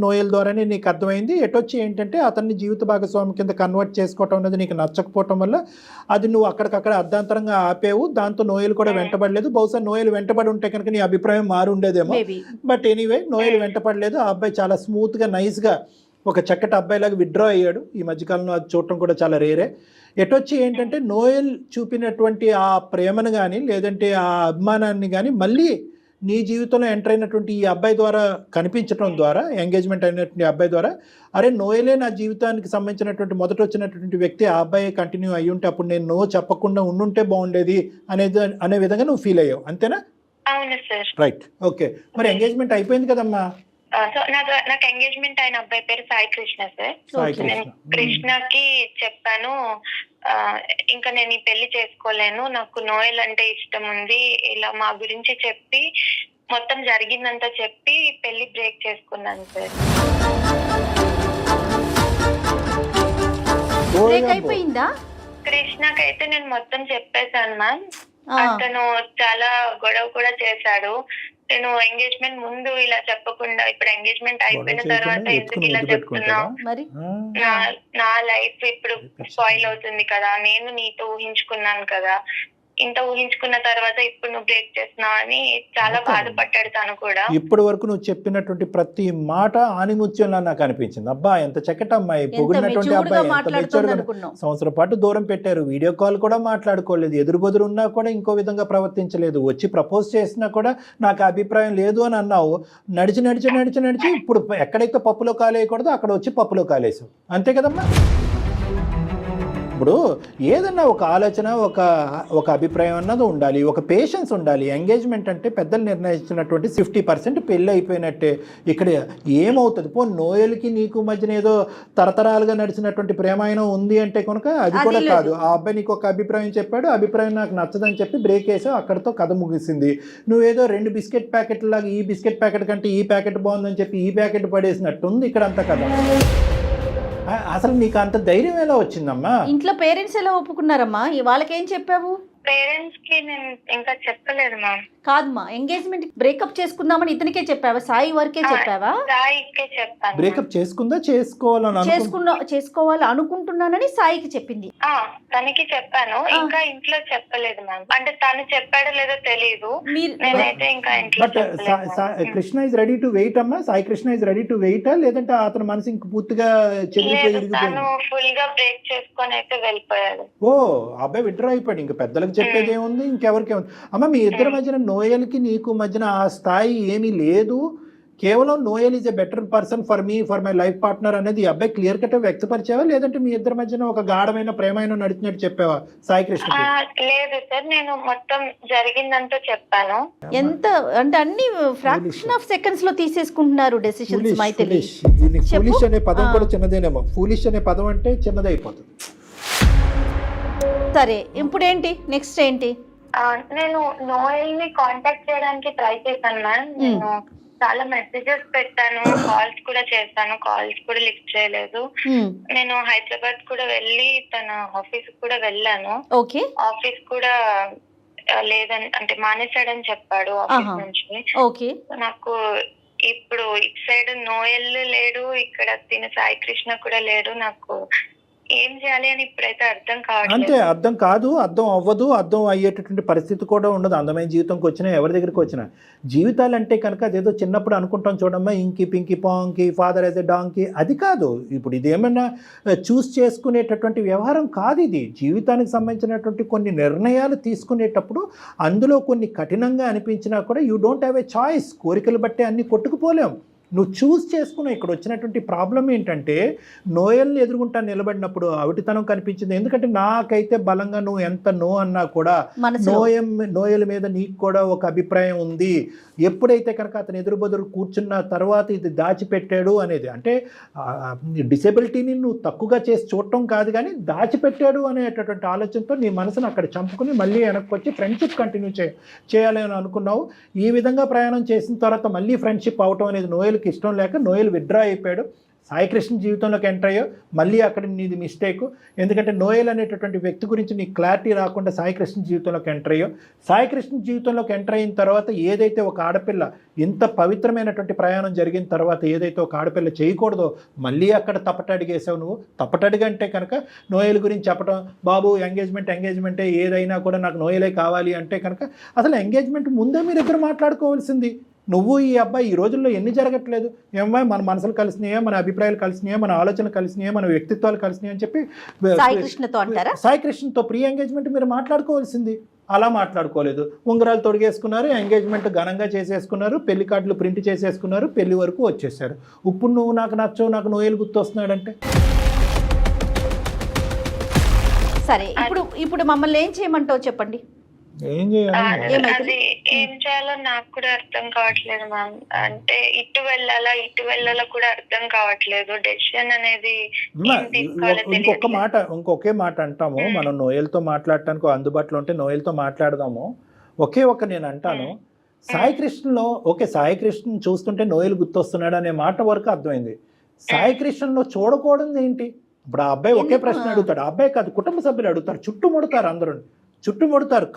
నోయల్ ద్వారానే నీకు అర్థమైంది. ఎటొచ్చి ఏంటంటే అతన్ని జీవిత భాగస్వామి కింద కన్వర్ట్ చేసుకోవటం అనేది నీకు నచ్చకపోవటం వల్ల అది నువ్వు అక్కడికక్కడ అర్ధాంతరంగా ఆపేవు. దాంతో నోయల్ కూడా వెంటబడలేదు. బహుశా నోయల్ వెంటబడి ఉంటే కనుక నీ అభిప్రాయం మారు ఉండేదేమో. బట్ ఎనీవే నోయల్ వెంటపడలేదు. ఆ అబ్బాయి చాలా స్మూత్గా, నైస్గా ఒక చక్కటి అబ్బాయిలాగా విత్డ్రా అయ్యాడు. ఈ మధ్యకాలంలో అది చూడటం కూడా చాలా రేరే. ఎటొచ్చి ఏంటంటే నోయల్ చూపినటువంటి ఆ ప్రేమను కానీ లేదంటే ఆ అభిమానాన్ని కానీ మళ్ళీ నీ జీవితంలో ఎంటర్ అయినటువంటి ఈ అబ్బాయి ద్వారా కనిపించడం ద్వారా, ఎంగేజ్మెంట్ అయినటువంటి అబ్బాయి ద్వారా, అరే నోయలే నా జీవితానికి సంబంధించినటువంటి మొదట వచ్చినటువంటి వ్యక్తి, ఆ అబ్బాయి కంటిన్యూ అయ్యి ఉంటే అప్పుడు నేను నో చెప్పకుండా ఉండుంటే బాగుండేది అనే విధంగా నువ్వు ఫీల్ అయ్యావు, అంతేనా? అవును సార్. Right, okay. మరి ఎంగేజ్మెంట్ అయిపోయింది కదమ్మా? సో నాకు ఎంగేజ్మెంట్ అయిన అబ్బాయి పేరు సాయి కృష్ణ సార్. నేను కృష్ణకి చెప్పాను, ఇంకా నేను ఈ పెళ్లి చేసుకోలేను, నాకు నోయల్ అంటే ఇష్టం ఉంది, ఇలా మా గురించి చెప్పి మొత్తం జరిగిందంతా చెప్పి పెళ్లి బ్రేక్ చేసుకున్నాను సార్. అయిపోయిందా? కృష్ణకైతే నేను మొత్తం చెప్పేశాను మ్యామ్. అతను చాలా గొడవ కూడా చేశాడు. నేను ఎంగేజ్మెంట్ ముందు ఇలా చెప్పకుండా ఇప్పుడు ఎంగేజ్మెంట్ అయిపోయిన తర్వాత ఎందుకు ఇలా చెప్తున్నావు, నా లైఫ్ ఇప్పుడు స్పాయిల్ అవుతుంది కదా, నేను నీతో ఊహించుకున్నాను కదా, ఇంత ఊహించుకున్న తర్వాత ఇప్పుడు నువ్వు బ్రేక్ చేస్తున్నావు అని చాలా బాధపడ్డాడు తను కూడా. ఇప్పటి వరకు నువ్వు చెప్పినటువంటి ప్రతి మాట ఆనిముత్యంలా నాకు అనిపించింది. అబ్బా ఎంత చక్కటి అమ్మాయి, పొగిడినటువంటి అబ్బాయి, ఎంత మెచ్యూర్గా. సంవత్సరం పాటు దూరం పెట్టారు, వీడియో కాల్ కూడా మాట్లాడుకోలేదు, ఎదురుబెదురు ఉన్నా కూడా ఇంకో విధంగా ప్రవర్తించలేదు, వచ్చి ప్రపోజ్ చేసినా కూడా నాకు అభిప్రాయం లేదు అని అన్నావు. నడిచి నడిచి నడిచి నడిచి ఇప్పుడు ఎక్కడైతే పప్పులో కాలేయకూడదో అక్కడ వచ్చి పప్పులో కాలేసావు, అంతే కదమ్మా? ఇప్పుడు ఏదన్నా ఒక ఆలోచన, ఒక అభిప్రాయం అన్నది ఉండాలి, ఒక పేషెన్స్ ఉండాలి. ఎంగేజ్మెంట్ అంటే పెద్దలు నిర్ణయించినటువంటి 50% పెళ్ళి అయిపోయినట్టే. ఇక్కడ ఏమవుతుంది? నోయల్కి నీకు మధ్యన ఏదో తరతరాలుగా నడిచినటువంటి ప్రేమాయణం ఉంది అంటే కనుక అది కూడా కాదు. ఆ అబ్బాయి నీకు ఒక అభిప్రాయం చెప్పాడు, అభిప్రాయం నాకు నచ్చదని చెప్పి బ్రేక్ వేసావు, అక్కడితో కథ ముగిసింది. నువ్వేదో 2 బిస్కెట్ ప్యాకెట్ లాగా ఈ బిస్కెట్ ప్యాకెట్ కంటే ఈ ప్యాకెట్ బాగుందని చెప్పి ఈ ప్యాకెట్ పడేసినట్టు ఉంది ఇక్కడ అంతా కథ. అసలు నీకు అంత ధైర్యం ఎలా వచ్చిందమ్మా? ఇంట్లో పేరెంట్స్ ఎలా ఒప్పుకున్నారమ్మా? వాళ్ళకేం చెప్పావు? పేరెంట్స్ కి నేను ఇంకా చెప్పలేదు మ్యామ్. కాదమ్మా, ఎంగేజ్మెంట్ బ్రేకప్ చేసుకుందామని ఇతనికే చెప్పావా? సాయి వరకే చెప్పావా? సాయికే చెప్పాను. బ్రేకప్ చేసుకుందా చేసుకోవాలి అనుకుంటున్నానని సాయికి చెప్పింది. తనకి చెప్పాను, ఇంకా ఇంట్లో చెప్పలేదు మ్యామ్. అంటే తను చెప్పాడో లేదో తెలియదు, నేనైతే ఇంకా ఇంట్లో చెప్పలేదు. Krishna is ready to wait అమ్మా? Sai Krishna is ready to వెయిటా, లేదంటే అతని మనసు ఇంక పూర్తిగా తను ఫుల్ గా బ్రేక్ చేసుకొని అయితే వెళ్ళిపోయాడు. ఓ, అబ్బాయి విత్డ్రా అయిపోయాడు. ఇంక పెద్దలకు చెప్పేది ఏముంది, ఇంకెవరికేముంది? అమ్మ, మీ ఇద్దరి మధ్యన నోయల్కి నీకు మధ్యన ఆ స్థాయి ఏమీ లేదు. కేవలం Noel is a better person for me, for my life partner అనేది అబ్బాయి క్లియర్ కట్ వ్యక్తపరిచావా, లేదంటే మీ ఇద్దరి మధ్యన ఒక గాఢమైన ప్రేమైన నడిచినట్టు చెప్పావా సాయి కృష్ణ? లేదు సార్, నేను మొత్తం జరిగిందంతా చెప్పాను. ఎంత అంటే అన్ని ఫ్రాక్షన్ ఆఫ్ సెకండ్స్ లో తీసేసుకుంటున్నారు డెసిషన్స్. ఫూలిష్ అనే పదం కూడా చిన్నదేనేమో. ఫూలిష్ అనే పదం అంటే చిన్నదైపోతుంది. సరే, ఇప్పుడేంటి నెక్స్ట్ ఏంటి? నేను నోయల్ ని కాంటాక్ట్ చేయడానికి ట్రై చేశాను మ్యామ్. నేను చాలా మెసేజెస్ పెట్టాను, కాల్స్ కూడా చేశాను, కాల్స్ కూడా లిఫ్ట్ చేయలేదు. నేను హైదరాబాద్ కూడా వెళ్ళి తన ఆఫీస్ కూడా వెళ్ళాను. ఓకే. ఆఫీస్ కూడా లేదని అంటే మానేశాడని చెప్పాడు ఆఫీస్ నుంచి. ఓకే. నాకు ఇప్పుడు ఇటు సైడ్ నోయల్ లేడు, ఇక్కడ తిన సాయి కృష్ణ కూడా లేడు. నాకు ఏం చేయాలి అని ఇప్పుడైతే అర్థం కావట్లేదు. అంతే, అర్థం కాదు, అర్థం అవ్వదు, అర్థం అయ్యేటటువంటి పరిస్థితి కూడా ఉండదు. అందమైన జీవితంకి వచ్చినా ఎవరి దగ్గరికి వచ్చినా జీవితాలు అంటే కనుక అదేదో చిన్నప్పుడు అనుకుంటాం చూడమ్మా, ఇంకి పింకి పాంకి ఫాదర్ యాజ్ ఎ డాంకి, అది కాదు. ఇప్పుడు ఇదేమన్నా చూస్ చేసుకునేటటువంటి వ్యవహారం కాదు. ఇది జీవితానికి సంబంధించినటువంటి కొన్ని నిర్ణయాలు తీసుకునేటప్పుడు అందులో కొన్ని కఠినంగా అనిపించినా కూడా you don't have a choice. కోరికలు బట్టే అన్ని కొట్టుకుపోలేం. నువ్వు చూస్ చేసుకున్నావు. ఇక్కడ వచ్చినటువంటి ప్రాబ్లం ఏంటంటే నోయల్ని ఎదుర్కొంటా నిలబడినప్పుడు అవిటితనం కనిపించింది. ఎందుకంటే నాకైతే బలంగా నువ్వు ఎంత నో అన్నా కూడా నోయల్ మీద నీకు కూడా ఒక అభిప్రాయం ఉంది. ఎప్పుడైతే కనుక అతను ఎదురుబదురు కూర్చున్న తర్వాత ఇది దాచిపెట్టాడు అనేది, అంటే డిసేబిలిటీని నువ్వు తక్కువగా చేసి చూడటం కాదు, కానీ దాచిపెట్టాడు అనేటటువంటి ఆలోచనతో నీ మనసును అక్కడ చంపుకుని మళ్ళీ వెనక్కి వచ్చి ఫ్రెండ్షిప్ కంటిన్యూ చేయాలి అని అనుకున్నావు. ఈ విధంగా ప్రయాణం చేసిన తర్వాత మళ్ళీ ఫ్రెండ్షిప్ అవటం అనేది నోయల్ ఇష్టం లేక నోయల్ విత్డ్రా అయిపోయాడు. సాయికృష్ణ జీవితంలోకి ఎంటర్ అయ్యో, మళ్ళీ అక్కడ నీది మిస్టేక్. ఎందుకంటే నోయల్ అనేటటువంటి వ్యక్తి గురించి నీకు క్లారిటీ రాకుండా సాయికృష్ణ జీవితంలోకి ఎంటర్ అయ్యో. సాయికృష్ణ జీవితంలోకి ఎంటర్ అయిన తర్వాత ఏదైతే ఒక ఆడపిల్ల ఇంత పవిత్రమైనటువంటి ప్రయాణం జరిగిన తర్వాత ఏదైతే ఒక ఆడపిల్ల చేయకూడదో మళ్ళీ అక్కడ తప్పటడిగేసావు నువ్వు. తప్పటడిగంటే కనుక నోయల్ గురించి చెప్పడం, బాబు ఎంగేజ్మెంటే ఏదైనా కూడా నాకు నోయలే కావాలి అంటే కనుక అసలు ఎంగేజ్మెంట్ ముందే మీరిద్దరు మాట్లాడుకోవాల్సింది. నువ్వు ఈ అబ్బాయి ఈ రోజుల్లో ఎన్ని జరగట్లేదు? ఏమో మన మనసులు కలిసినాయా, మన అభిప్రాయాలు కలిసినాయా, మన ఆలోచనలు కలిసినాయా, మన వ్యక్తిత్వాలు కలిసినాయా అని చెప్పి సాయికృష్ణతో ప్రీ ఎంగేజ్మెంట్ మీరు మాట్లాడుకోవాల్సింది. అలా మాట్లాడుకోలేదు. ఉంగరాలు తొడిగేసుకున్నారు, ఎంగేజ్మెంట్ ఘనంగా చేసేసుకున్నారు, పెళ్లి కార్డులు ప్రింట్ చేసేసుకున్నారు, పెళ్లి వరకు వచ్చేసారు. ఇప్పుడు నువ్వు నాకు నచ్చవు, నాకు నోయలు గుర్తొస్తున్నాడంటే సరే. ఇప్పుడు మమ్మల్ని ఏం చేయమంటావు చెప్పండి? ఏం చేయాలి? ఏం చేయాలో నాకు కూడా అర్థం కావట్లేదు మ్యామ్. అంటే ఇటు వెళ్ళాలా కూడా అర్థం కావట్లేదు. డెసిషన్ అనేది ఇంకొకే మాట అంటాము. మనం నోయల్తో మాట్లాడటానికి అందుబాటులో ఉంటే నోయల్తో మాట్లాడదాము. నేను అంటాను, సాయికృష్ణలో సాయికృష్ణ చూస్తుంటే నోయల్ గుర్తొస్తున్నాడు అనే మాట వరకు అర్థమైంది. సాయికృష్ణలో చూడకూడదు ఏంటి? ఇప్పుడు ఆ అబ్బాయి ఒకే ప్రశ్న అడుగుతాడు. ఆ అబ్బాయి కాదు, కుటుంబ సభ్యులు అడుగుతారు, చుట్టుముడతారు, అందరూ చుట్టుముడతారు.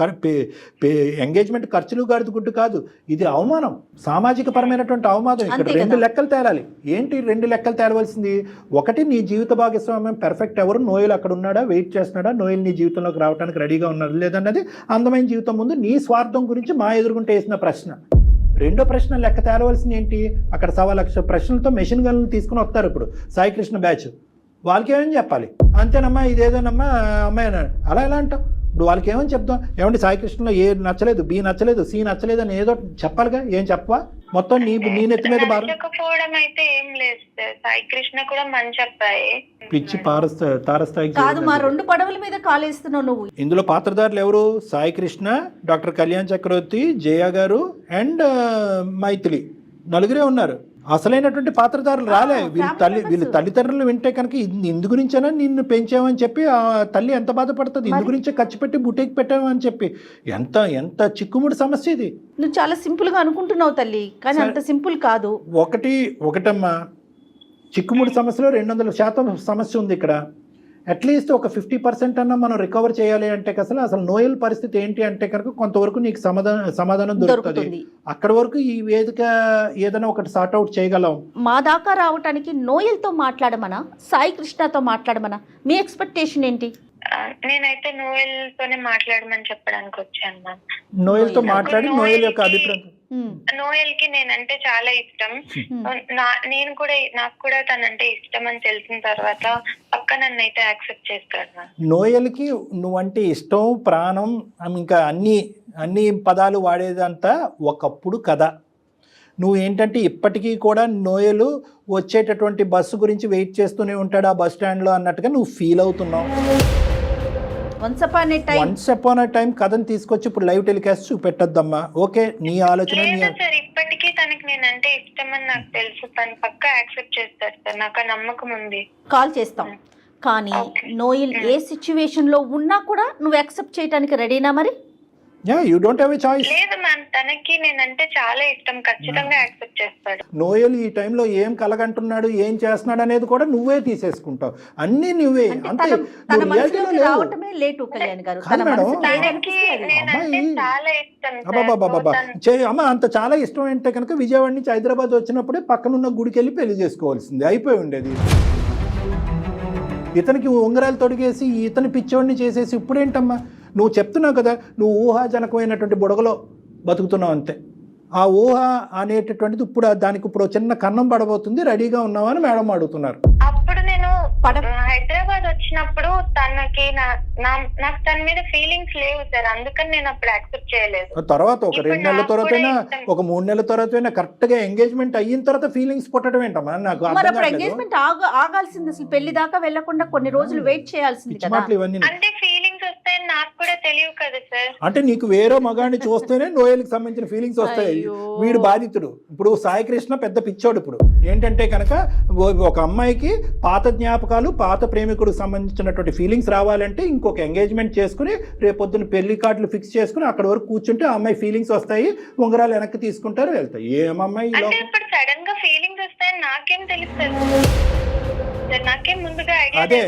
ఎంగేజ్మెంట్ ఖర్చులు గుడ్డు కాదు, ఇది అవమానం, సామాజిక పరమైనటువంటి అవమానం. ఇక్కడ 2 లెక్కలు తేలాలి. ఏంటి 2 లెక్కలు తేలవలసింది? ఒకటి, నీ జీవిత భాగస్వామ్యం పెర్ఫెక్ట్ ఎవరు? నోయల్ అక్కడ ఉన్నాడా, వెయిట్ చేస్తున్నాడా, నోయల్ నీ జీవితంలోకి రావడానికి రెడీగా ఉన్నారు లేదన్నది అందమైన జీవితం ముందు నీ స్వార్థం గురించి మా ఎదుర్కొంటే వేసిన ప్రశ్న. రెండో ప్రశ్న లెక్క తేలవలసింది ఏంటి? అక్కడ 1,00,000 ప్రశ్నలతో మెషిన్ గన్లు తీసుకుని వస్తారు ఇప్పుడు సాయికృష్ణ బ్యాచ్. వాళ్ళకి ఏమని చెప్పాలి? అంతేనమ్మా, ఇదేదోనమ్మా అమ్మాయి అన్నాడు. అలా ఎలా అంటావు? ఇప్పుడు వాళ్ళకి ఏమని చెప్తాం, ఏమంటే సాయికృష్ణలో ఏ నచ్చలేదు, బి నచ్చలేదు, సి నచ్చలేదు అని ఏదో చెప్పాలిగా, ఏం చెప్పవా? మొత్తం నీ నెత్తి మీద భారం. నచ్చకపోవడం అయితే ఏం లేదు సార్, సాయి కృష్ణ కూడా మంచి అబ్బాయి. పిచ్చి తారస్థాయికి కాదు, మా 2 పడవల మీద కాలేస్తున్నావు నువ్వు. ఇందులో పాత్రధారులు ఎవరు? సాయి కృష్ణ, డాక్టర్ కళ్యాణ్ చక్రవర్తి, జయ గారు అండ్ మైథిలి, నలుగురే ఉన్నారు. అసలైనటువంటి పాత్రధారులు రాలే. వీళ్ళు తల్లిదండ్రులు వింటే కనుక ఇందు గురించేనా నిన్ను పెంచామని చెప్పి ఆ తల్లి ఎంత బాధపడుతుంది, ఇందు గురించే ఖర్చు పెట్టి బుట్టేకి పెట్టామని చెప్పి. ఎంత చిక్కుముడి సమస్య ఇది. నువ్వు చాలా సింపుల్ గా అనుకుంటున్నావు తల్లి, కానీ అంత సింపుల్ కాదు. ఒకటమ్మా, చిక్కుముడి సమస్యలో 200% సమస్య ఉంది ఇక్కడ. అట్లీస్ట్ ఒక 50% అన్నా మనం రికవర్ చేయాలి అంటే అసలు నోయల్ పరిస్థితి ఏంటి అంటే కనుక కొంతవరకు నీకు సమాధానం దొరుకుతుంది. అక్కడి వరకు ఈ వేదిక ఏదైనా ఒకటి సార్ట్ అవుట్ చేయగలం. మా దాకా రావటానికి నోయల్తో మాట్లాడమనా, సాయి కృష్ణతో మాట్లాడమనా? మీ ఎక్స్పెక్టేషన్ ఏంటి? నేనైతే నోయల్ తోనే మాట్లాడమని చెప్పడానికి వచ్చాను మ్యామ్. నోయల్ తో మాట్లాడి నోయల్ యొక్క అభిప్రాయం. నోయల్ కి నేనంటే చాలా ఇష్టం. నాకు కూడా తనంటే ఇష్టం అని తెలిసిన తర్వాత పక్క నన్ను అయితే యాక్సెప్ట్ చేస్తాడు. నోయల్ కి నువ్వంటే ఇష్టం, ప్రాణం, ఇంకా అన్ని పదాలు వాడేదంతా ఒకప్పుడు కథ. నువ్వు ఏంటంటే ఇప్పటికీ కూడా నోయలు వచ్చేటటువంటి బస్సు గురించి వెయిట్ చేస్తూనే ఉంటాడు ఆ బస్ స్టాండ్లో అన్నట్టుగా నువ్వు ఫీల్ అవుతున్నావు. వన్స్ అపాన్ ఏ టైం కథను తీసుకొచ్చి ఇప్పుడు లైవ్ టెలికాస్ట్ చూపెట్టద్దమ్మా. ఓకే, నీ ఆలోచన. సార్ ఇప్పటికీ తనకి నేనంటే ఇష్టం అని నాకు తెలుసు, తను పక్కా యాక్సెప్ట్ చేస్తాడు సార్, నాకు ఆ నమ్మకం ఉంది. కాల్ చేస్తాం, కానీ నోయల్ ఏ సిచ్యువేషన్ లో ఉన్నా కూడా నువ్వు యాక్సెప్ట్ చేయడానికి రెడీనా మరి? You don't have a choice. లేదు మ్యామ్, తనకి నేనంటే చాలా ఇష్టం, ఖచ్చితంగా యాక్సెప్ట్ చేస్తాడు. నోయల్ ఈ టైంలో ఏం కలగంటున్నాడు, ఏం చేస్తున్నాడు అనేది కూడా నువ్వే తీసేసుకుంటావు. అన్ని నువ్వే. అంతే, రావటమే లేటు కళ్యాణ్ గారు. అమ్మ అంత చాలా ఇష్టం అంటే కనుక విజయవాడ నుంచి హైదరాబాద్ వచ్చినప్పుడే పక్కనున్న గుడికి వెళ్ళి పెళ్లి చేసుకోవాల్సింది, అయిపోయి ఉండేది. ఇతనికి ఉంగరాలు తొడిగేసి ఇతని పిచ్చోడిని చేసేసి ఇప్పుడేంటమ్మా? నువ్వు చెప్తున్నావు కదా, నువ్వు ఊహాజనకమైనటువంటి బుడగలో బతుకుతున్నావు అంతే. ఆ ఊహ అనేటటువంటిది ఇప్పుడు చిన్న కన్నం పడబోతుంది, రెడీగా ఉన్నావా అని మేడం అడుగుతున్నారు. అప్పుడు నేను హైదరాబాద్ వచ్చినప్పుడు తనకి నాకు తన మీద ఫీలింగ్స్ లేవు సార్, అందుకని నేను అప్పుడు యాక్సెప్ట్ చేయలేదు. తర్వాత ఒక 2 నెలల తర్వాతైనా, ఒక 3 నెలల తర్వాతైనా కరెక్ట్ గా ఎంగేజ్మెంట్ అయిన తర్వాత ఫీలింగ్స్ పుట్టడం ఏంటమ్మా? నాకు ఎంగేజ్మెంట్ ఆగాల్సింది, అసలు పెళ్లి దాకా వెళ్లకుండా కొన్ని రోజులు వెయిట్ చేయాల్సింది కదా. అంటే ఫీలింగ్స్ వస్తాయని నాకు కూడా తెలియదు కదా సార్. అంటే నీకు వేరే మగాడిని చూస్తేనే నోయల్కి సంబంధించిన ఫీలింగ్స్ వస్తాయి. వీడు బాధితుడు. ఇప్పుడు సాయి కృష్ణ పెద్ద పిచ్చోడు. ఇప్పుడు ఏంటంటే కనుక ఒక అమ్మాయికి పాత జ్ఞాపకాలు, పాత ప్రేమికుడికి సంబంధించినటువంటి ఫీలింగ్స్ రావాలంటే ఇంకొక ఎంగేజ్మెంట్ చేసుకుని రేపొద్దున పెళ్లి కార్డులు ఫిక్స్ చేసుకుని అక్కడ వరకు కూర్చుంటే ఆ అమ్మాయి ఫీలింగ్స్ వస్తాయి, ఉంగరాలు వెనక్కి తీసుకుంటారు, వెళ్తాయి. ఏమమ్మాయి ఇప్పుడు సడన్ గా ఫీలింగ్స్ వస్తాయని నాకేం తెలుస్తుంది? అదే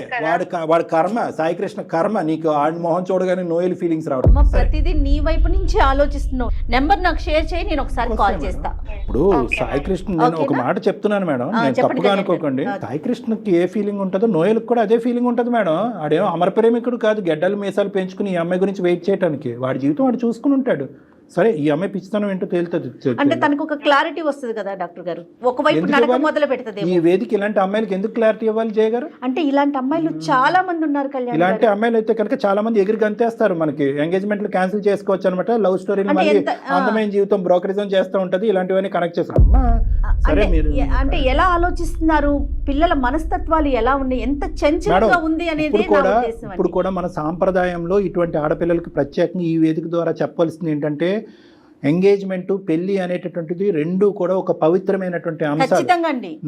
వాడి కర్మ, సాయి కృష్ణ కర్మ. నీకు ఆడి మొహం చూడగానే నోయల్ ఫీలింగ్స్ రావడం. ప్రతిదీ నీ వైపు నుంచి ఆలోచిస్తున్నావు. నెంబర్ నాకు షేర్ చేయి, నేను ఒకసారి కాల్ చేస్తా. ఇప్పుడు సాయి కృష్ణ, నేను ఒక మాట చెప్తున్నాను మేడం, నేను తప్పుగా అనుకోకండి. సాయి కృష్ణకి ఏ ఫీలింగ్ ఉంటుందో నోయల్కి కూడా అదే ఫీలింగ్ ఉంటుంది మేడం. ఆడేమో అమర ప్రేమికుడు కాదు, గెడ్డలు మీసాలు పెంచుకుని ఈ అమ్మాయి గురించి వెయిట్ చేయడానికి. వాడి జీవితం వాడు చూసుకుని ఉంటాడు. సరే, ఈ అమ్మాయి పిచ్చితనం ఏంటో తేలుతుంది. అంటే తనకు ఒక క్లారిటీ వస్తుంది కదా డాక్టర్ గారు, ఒకవైపు నడక మొదలు పెడుతుంది. ఈ వేదిక ఇలాంటి అమ్మాయిలకి ఎందుకు క్లారిటీ ఇవ్వాలి జయ గారు? అంటే ఇలాంటి అమ్మాయిలు చాలా మంది ఉన్నారు కళ్యాణ్. ఇలాంటి అమ్మాయిలు అయితే కనుక చాలా మంది ఎగిరి గంతేస్తారు. మనకి ఎంగేజ్మెంట్లు క్యాన్సిల్ చేసుకోవచ్చు అనమాట. లవ్ స్టోరీలు మళ్ళీ అందమైన జీవితం బ్రోకరిజం చేస్తూ ఉంటది. ఇలాంటివన్నీ కనెక్ట్ చేస్తారు. అంటే ఎలా ఆలోచిస్తున్నారు, పిల్లల మనస్తత్వాలు ఎలా ఉన్నాయి, ఎంత చంచలంగా ఉంది అనేది. ఇప్పుడు కూడా మన సాంప్రదాయంలో ఇటువంటి ఆడపిల్లలకి ప్రత్యేకంగా ఈ వేదిక ద్వారా చెప్పాల్సింది ఏంటంటే, ఎంగేజ్మెంట్, పెళ్లి అనేటటువంటిది రెండు కూడా ఒక పవిత్రమైనటువంటి అంశాలు.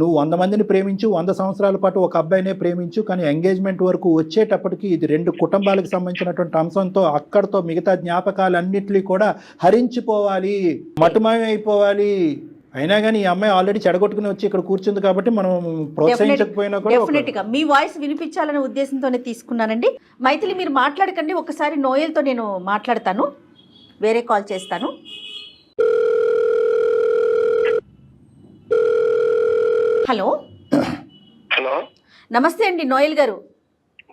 నువ్వు 100 మందిని ప్రేమించు, 100 సంవత్సరాల పాటు ఒక అబ్బాయినే ప్రేమించు, కానీ ఎంగేజ్మెంట్ వరకు వచ్చేటప్పటికి ఇది 2 కుటుంబాలకు సంబంధించినటువంటి అంశంతో అక్కడితో మిగతా జ్ఞాపకాలన్నింటినీ కూడా హరించిపోవాలి, మటుమాయమైపోవాలి. అయినా కానీ ఈ అమ్మాయి ఆల్రెడీ చెడగొట్టుకుని వచ్చి ఇక్కడ కూర్చుంది కాబట్టి మనం ప్రోత్సహించకపోయినా కూడా డెఫినెట్గా మీ వాయిస్ వినిపించాలనే ఉద్దేశంతోనే తీసుకున్నానండి. మైథిలి, మీరు మాట్లాడకండి, ఒకసారి నోయల్తో నేను మాట్లాడతాను, వేరే కాల్ చేస్తాను. హలో నమస్తే అండి నోయల్ గారు.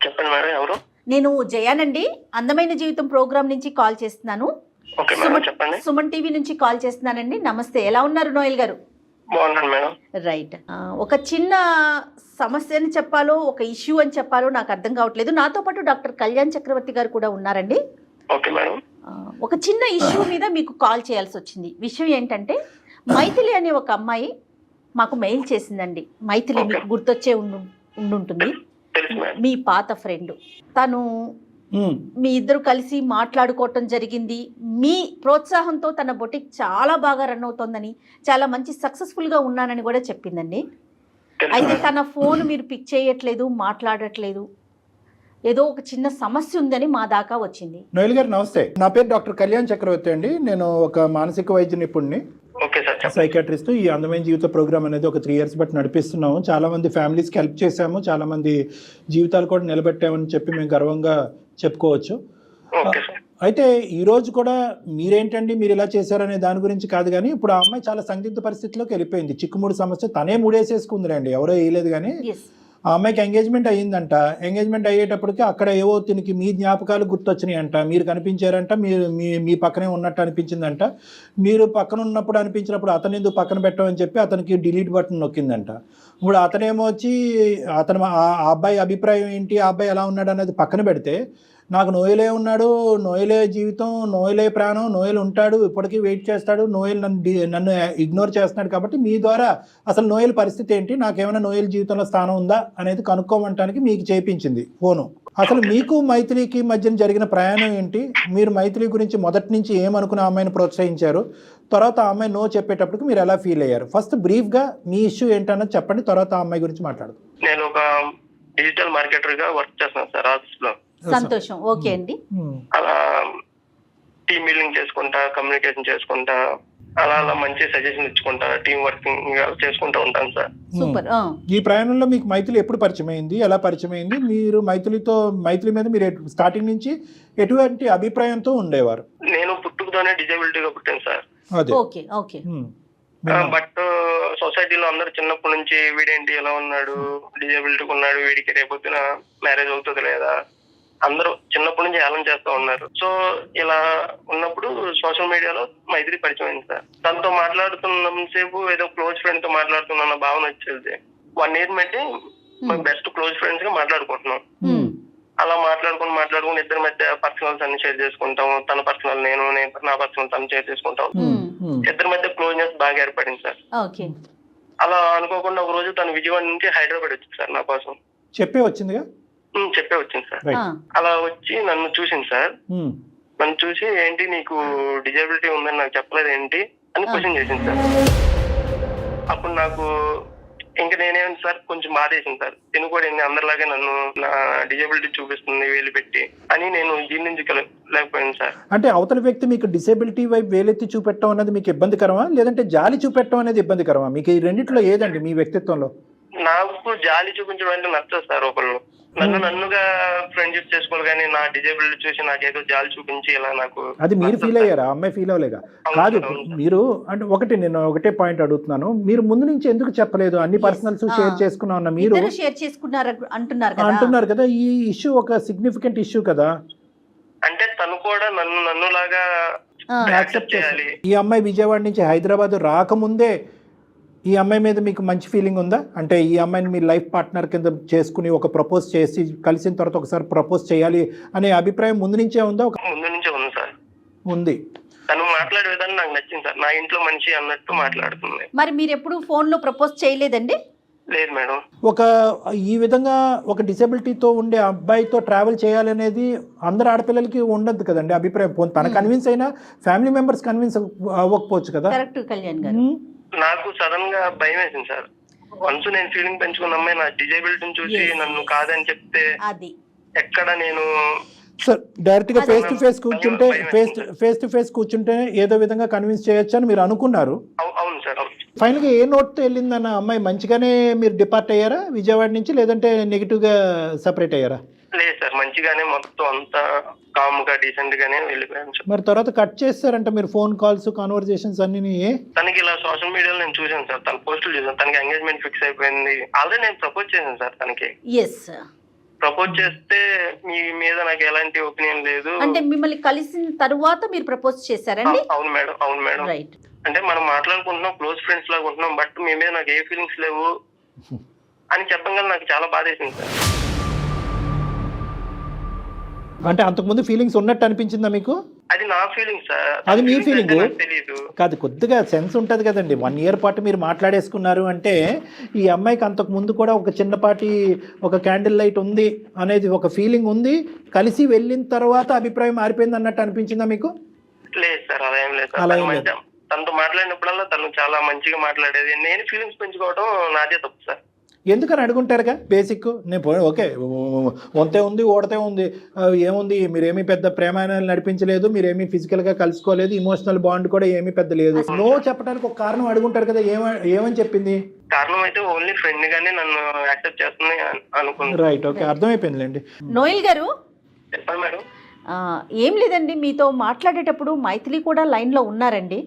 చెప్పండి మేడం, ఎవరు? నేను జయానండి, అందమైన జీవితం ప్రోగ్రామ్ నుంచి కాల్ చేస్తున్నాను. సుమన్ టీవీ నుంచి కాల్ చేస్తున్నానండి. నమస్తే, ఎలా ఉన్నారు నోయల్ గారు? బాగున్నాను మేడం. రైట్. ఒక చిన్న సమస్య అని చెప్పాలో ఒక ఇష్యూ అని చెప్పాలో నాకు అర్థం కావట్లేదు. నాతో పాటు డాక్టర్ కళ్యాణ్ చక్రవర్తి గారు కూడా ఉన్నారండి. Okay madam. ఒక చిన్న ఇష్యూ మీద మీకు కాల్ చేయాల్సి వచ్చింది. విషయం ఏంటంటే మైథిలి అనే ఒక అమ్మాయి మాకు మెయిల్ చేసిందండి. మైథిలి మీకు గుర్తొచ్చే ఉండుంటుంది, మీ పాత ఫ్రెండ్. తను మీ ఇద్దరు కలిసి మాట్లాడుకోవటం జరిగింది. మీ ప్రోత్సాహంతో తన బొటిక్ చాలా బాగా రన్ అవుతోందని, చాలా మంచి సక్సెస్ఫుల్గా ఉన్నానని కూడా చెప్పిందండి. అయితే తన ఫోన్ మీరు పిక్ చేయట్లేదు, మాట్లాడట్లేదు, ఏదో ఒక చిన్న సమస్య ఉందని మా దాకా వచ్చింది. నోయల్ గారు నమస్తే. నా పేరు డాక్టర్ కళ్యాణ్ చక్రవర్తి అండి. నేను ఒక మానసిక వైద్య నిపుణుడిని, సైకాట్రిస్ట్. ఈ అందమైన జీవిత ప్రోగ్రామ్ అనేది ఒక 3 years బట్టి నడిపిస్తున్నాము. చాలా మంది ఫ్యామిలీస్కి హెల్ప్ చేశాము, చాలా మంది జీవితాలు కూడా నిలబెట్టామని చెప్పి మేము గర్వంగా చెప్పుకోవచ్చు. అయితే ఈ రోజు కూడా మీరేంటండి మీరు ఇలా చేశారనే దాని గురించి కాదు, కానీ ఇప్పుడు ఆ అమ్మాయి చాలా సందిగ్ధ పరిస్థితిలోకి వెళ్ళిపోయింది. చిక్కుముడి సమస్య తనే ముడేసేసుకుందిలేండి, ఎవరో వేయలేదు. కానీ ఆ అమ్మాయికి ఎంగేజ్మెంట్ అయ్యిందంట. ఎంగేజ్మెంట్ అయ్యేటప్పటికి అక్కడ ఏవో తినికి మీ జ్ఞాపకాలు గుర్తొచ్చినాయి అంట, మీరు కనిపించారంట, మీరు మీ పక్కనే ఉన్నట్టు అనిపించిందంట. మీరు పక్కన ఉన్నప్పుడు అనిపించినప్పుడు అతను ఎందుకు పక్కన పెట్టమని చెప్పి అతనికి డిలీట్ బటన్ నొక్కిందంట. ఇప్పుడు అతనేమో వచ్చి ఆ అబ్బాయి అభిప్రాయం ఏంటి, ఆ అబ్బాయి ఎలా ఉన్నాడు అనేది పక్కన పెడితే, నాకు నోయలే ఉన్నాడు, నోయలే జీవితం, నోయలే ప్రాణం, నోయలు ఉంటాడు, ఇప్పటికీ వెయిట్ చేస్తాడు, నోయలు నన్ను ఇగ్నోర్ చేస్తున్నాడు. కాబట్టి మీ ద్వారా అసలు నోయల్ పరిస్థితి ఏంటి, నాకేమైనా నోయల్ జీవితంలో స్థానం ఉందా అనేది కనుక్కోమంటానికి మీకు చేయించింది ఫోను. అసలు మీకు మైథిలికి మధ్యన జరిగిన ప్రయాణం ఏంటి, మీరు మైథిలి గురించి మొదటి నుంచి ఏమనుకుని ఆ అమ్మాయిని ప్రోత్సహించారు, తర్వాత ఆ అమ్మాయి నో చెప్పేటప్పటికి మీరు ఎలా ఫీల్ అయ్యారు? ఫస్ట్ బ్రీఫ్గా మీ ఇష్యూ ఏంటన్నది చెప్పండి, తర్వాత ఆ అమ్మాయి గురించి మాట్లాడదు. నేను ఒక డిజిటల్ మార్కెటర్ గా వర్క్ చేస్తున్నాను సార్ ఆఫీస్ లో. సంతోషం. ఓకే అండి. అలా టీమ్ బిల్డింగ్ చేసుకుంటా, కమ్యూనికేషన్ చేసుకుంటా, అలా మంచి సజెషన్ ఇచ్చుకుంటా, టీమ్ వర్కింగ్ చేసుకుంటా ఉంటాను సార్. సూపర్. ఈ ప్రయాణంలో మీకు మైథిలి ఎప్పుడు పరిచయం అయింది, ఎలా పరిచయం అయింది, మీరు మైథిలి మీద మీరు స్టార్టింగ్ నుంచి ఎటువంటి అభిప్రాయంతో ఉండేవారు? నేను పుట్టుకతోనే డిజేబిలిటీగా పుట్టాను సార్. Okay okay. బట్ సొసైటీలో అందరు చిన్నప్పటి నుంచి వీడేంటి ఎలా ఉన్నాడు, డిజేబిలిటీ ఉన్నాడు, వీడికి రేపొద్దున మ్యారేజ్ అవుతుంది లేదా, అందరూ చిన్నప్పటి నుంచి హేళన చేస్తూ ఉన్నారు. సో ఇలా ఉన్నప్పుడు సోషల్ మీడియాలో మైథిలి పరిచయం అయింది సార్. తనతో మాట్లాడుతున్నంతసేపు ఏదో క్లోజ్ ఫ్రెండ్ తో మాట్లాడుతున్న భావన వచ్చేది. 1 year బట్టి బెస్ట్ క్లోజ్ ఫ్రెండ్స్ గా మాట్లాడుకుంటున్నాం. అలా మాట్లాడుకుని ఇద్దరి మధ్య పర్సనల్స్ అన్ని షేర్ చేసుకుంటాం. తన పర్సనల్ నేను నా పర్సనల్ తను షేర్ చేసుకుంటాం. ఇద్దరి మధ్య క్లోజ్నెస్ బాగా ఏర్పడింది సార్. అలా అనుకోకుండా ఒక రోజు తను విజయవాడ నుంచి హైదరాబాద్ వచ్చింది సార్ నా కోసం. చెప్పే వచ్చింది సార్. అలా వచ్చి నన్ను చూసింది సార్. నన్ను చూసి ఏంటి నీకు డిజేబిలిటీ ఉందని నాకు చెప్పలేదు ఏంటి అని క్వశ్చన్ చేసింది సార్. అప్పుడు నాకు ఇంకా నేనేమి సార్ కొంచెం బాధేసింది సార్. తిను కూడా అందరిలాగే నన్ను నా డిజేబిలిటీ చూపిస్తుంది వేలు పెట్టి అని నేను జీర్ణించలేకపోయాను సార్. అంటే అవతల వ్యక్తి మీకు డిసేబిలిటీ వైపు వేలెత్తి చూపెట్టడం అనేది మీకు ఇబ్బందికరమా, లేదంటే జాలి చూపెట్టడం అనేది ఇబ్బందికరమా? మీకు ఈ రెండిట్లో ఏదండి మీ వ్యక్తిత్వంలో? నాకు జాలి చూపించడం అంటే నచ్చదు సార్. ఒకళ్ళు నన్నుగా ఫ్రెండ్షిప్ చేసుకోవాలి, కానీ నా డిజేబిలిటీ చూసి నాకేదో జాలి చూపించి ఇలా నాకు అది మీరు ఫీల్ అయ్యారా? అమ్మాయి ఫీల్ అవ్వలేగా? కాదు, మీరు అంటే నేను ఒకటే పాయింట్ అడుగుతున్నాను, మీరు ముందు నుంచి ఎందుకు చెప్పలేదు? అన్ని పర్సనల్స్ షేర్ చేసుకున్నా ఉన్న మీరు షేర్ చేసుకున్నారు అంటున్నారు కదా, ఈ ఇష్యూ ఒక సిగ్నిఫికెంట్ ఇష్యూ కదా. అంటే తను కూడా నన్నులాగా యాక్సెప్ట్ చేయాలి. ఈ అమ్మాయి విజయవాడ నుంచి హైదరాబాద్ రాకముందే ఈ అమ్మాయి మీద మీకు మంచి ఫీలింగ్ ఉందా? అంటే ఈ అమ్మాయిని మీ లైఫ్ పార్ట్నర్ కింద చేసుకుని ఒక ప్రపోజ్ చేసి కలిసిన తర్వాత ఒకసారి ప్రపోజ్ చేయాలి అనే అభిప్రాయం ముందు నుంచే ఉందా? ముందు నుంచే ఉంది సార్. ఉంది. తను మాట్లాడే విధానం నాకు నచ్చింది సార్. నా ఇంట్లో మనిషి అన్నట్టు మాట్లాడుతుంది. మరి మీరు ఎప్పుడు ఫోన్ లో ప్రపోజ్ చేయలేదండి? లేదు మేడం. ఈ విధంగా ఒక డిసేబిలిటీతో ఉండే అబ్బాయితో ట్రావెల్ చేయాలనేది అందరు ఆడపిల్లలకి ఉండదు కదండి అభిప్రాయం. తన కన్విన్స్ అయినా ఫ్యామిలీ మెంబర్స్ కన్విన్స్ అవ్వకపోవచ్చు కదా. కరెక్ట్ కళ్యాణ్ గారు. నాకు సడన్ గా భయం వేసింది సార్. వన్స్ నేను ఫీలింగ్ పెంచుకున్న అమ్మాయి నా డిజేబిలిటీని చూసి నన్ను కాదని చెప్తే ఎక్కడ నేను సార్ డైరెక్ట్ గా ఫేస్ టు ఫేస్ కూర్చుంటే ఏదో విధంగా కన్విన్స్ చేయొచ్చు అని మీరు అనుకున్నారు. అవును సార్. ఫైనల్ గా ఏ నోట్ తో వెళ్ళిందన్న అమ్మాయి? మంచిగానే మీరు డిపార్ట్ అయ్యారా విజయవాడ నుంచి, లేదంటే నెగిటివ్ గా సెపరేట్ అయ్యారా? లేదు సార్, మంచిగానే మొత్తం అంతా కామ్ గా డీసెంట్ గానే వెళ్ళిపోయాను. మరి తర్వాత కట్ చేస్తారంట మీరు ఫోన్ కాల్స్ కన్వర్జేషన్స్ అన్ని? తనకి ఇలా సోషల్ మీడియాలో నేను చూసాను సార్, తన పోస్టులు చూసాను. తనకి ఎంగేజ్మెంట్ ఫిక్స్ అయిపోయింది. ఆల్రెడీ నేను ప్రపోజ్ చేశాను సార్ తనకి. ప్రపోజ్ చేస్తే మీ మీద నాకు ఎలాంటి ఒపీనియన్ లేదు. అంటే మిమ్మల్ని కలిసిన తరువాత మీరు ప్రపోజ్ చేశారండి? అవును మేడం. రైట్. అంటే మనం మాట్లాడుకుంటున్నాం, క్లోజ్ ఫ్రెండ్స్ లాగా ఉంటున్నాం, బట్ మీ మీద నాకు ఏ ఫీలింగ్స్ లేవు అని చెప్పగల నాకు చాలా బాధ వేసింది సార్. అంటే అంతకుముందు ఫీలింగ్స్ ఉన్నట్టు అనిపించిందా మీకు? అది నా ఫీలింగ్ సార్. అది మీ ఫీలింగ్ తెలియదు కాదు, కొద్దిగా సెన్స్ ఉంటుంది కదండి. 1 year పాటు మీరు మాట్లాడేసుకున్నారు అంటే ఈ అమ్మాయికి అంతకు ముందు కూడా ఒక చిన్నపాటి ఒక క్యాండిల్ లైట్ ఉంది అనేది ఒక ఫీలింగ్ ఉంది, కలిసి వెళ్ళిన తర్వాత అభిప్రాయం మారిపోయింది అన్నట్టు అనిపించిందా మీకు? లేదు సార్, అలా ఏం లేదు సార్. అలా ఏం లేదు. తనతో మాట్లాడినప్పుడల్లా తను చాలా మంచిగా మాట్లాడేది. నేను ఫీలింగ్స్ పెంచుకోవడం నాదే తప్పు సార్. ఎందుకని అడుగుంటారుగా బేసిక్. నేను ఓకే వంతే ఉంది ఓడతే ఉంది ఏముంది, మీరేమీ పెద్ద ప్రేమాయణాలు నడిపించలేదు, మీరేమీ ఫిజికల్గా కలుసుకోలేదు, ఇమోషనల్ బాండ్ కూడా ఏమీ పెద్ద లేదు. నో చెప్పడానికి ఒక కారణం అడుగుంటారు కదా, ఏమని చెప్పింది? కారణం అయితే ఓన్లీ ఫ్రెండ్ గానే నన్ను యాక్సెప్ట్ చేస్తుంది అనుకుంది. Right, okay, అర్థమైపోయిందిలేండి. నోయల్ గారు చెప్పండి మేడం. ఏం లేదండి, మీతో మాట్లాడేటప్పుడు మైథిలి కూడా లైన్లో ఉన్నారండి.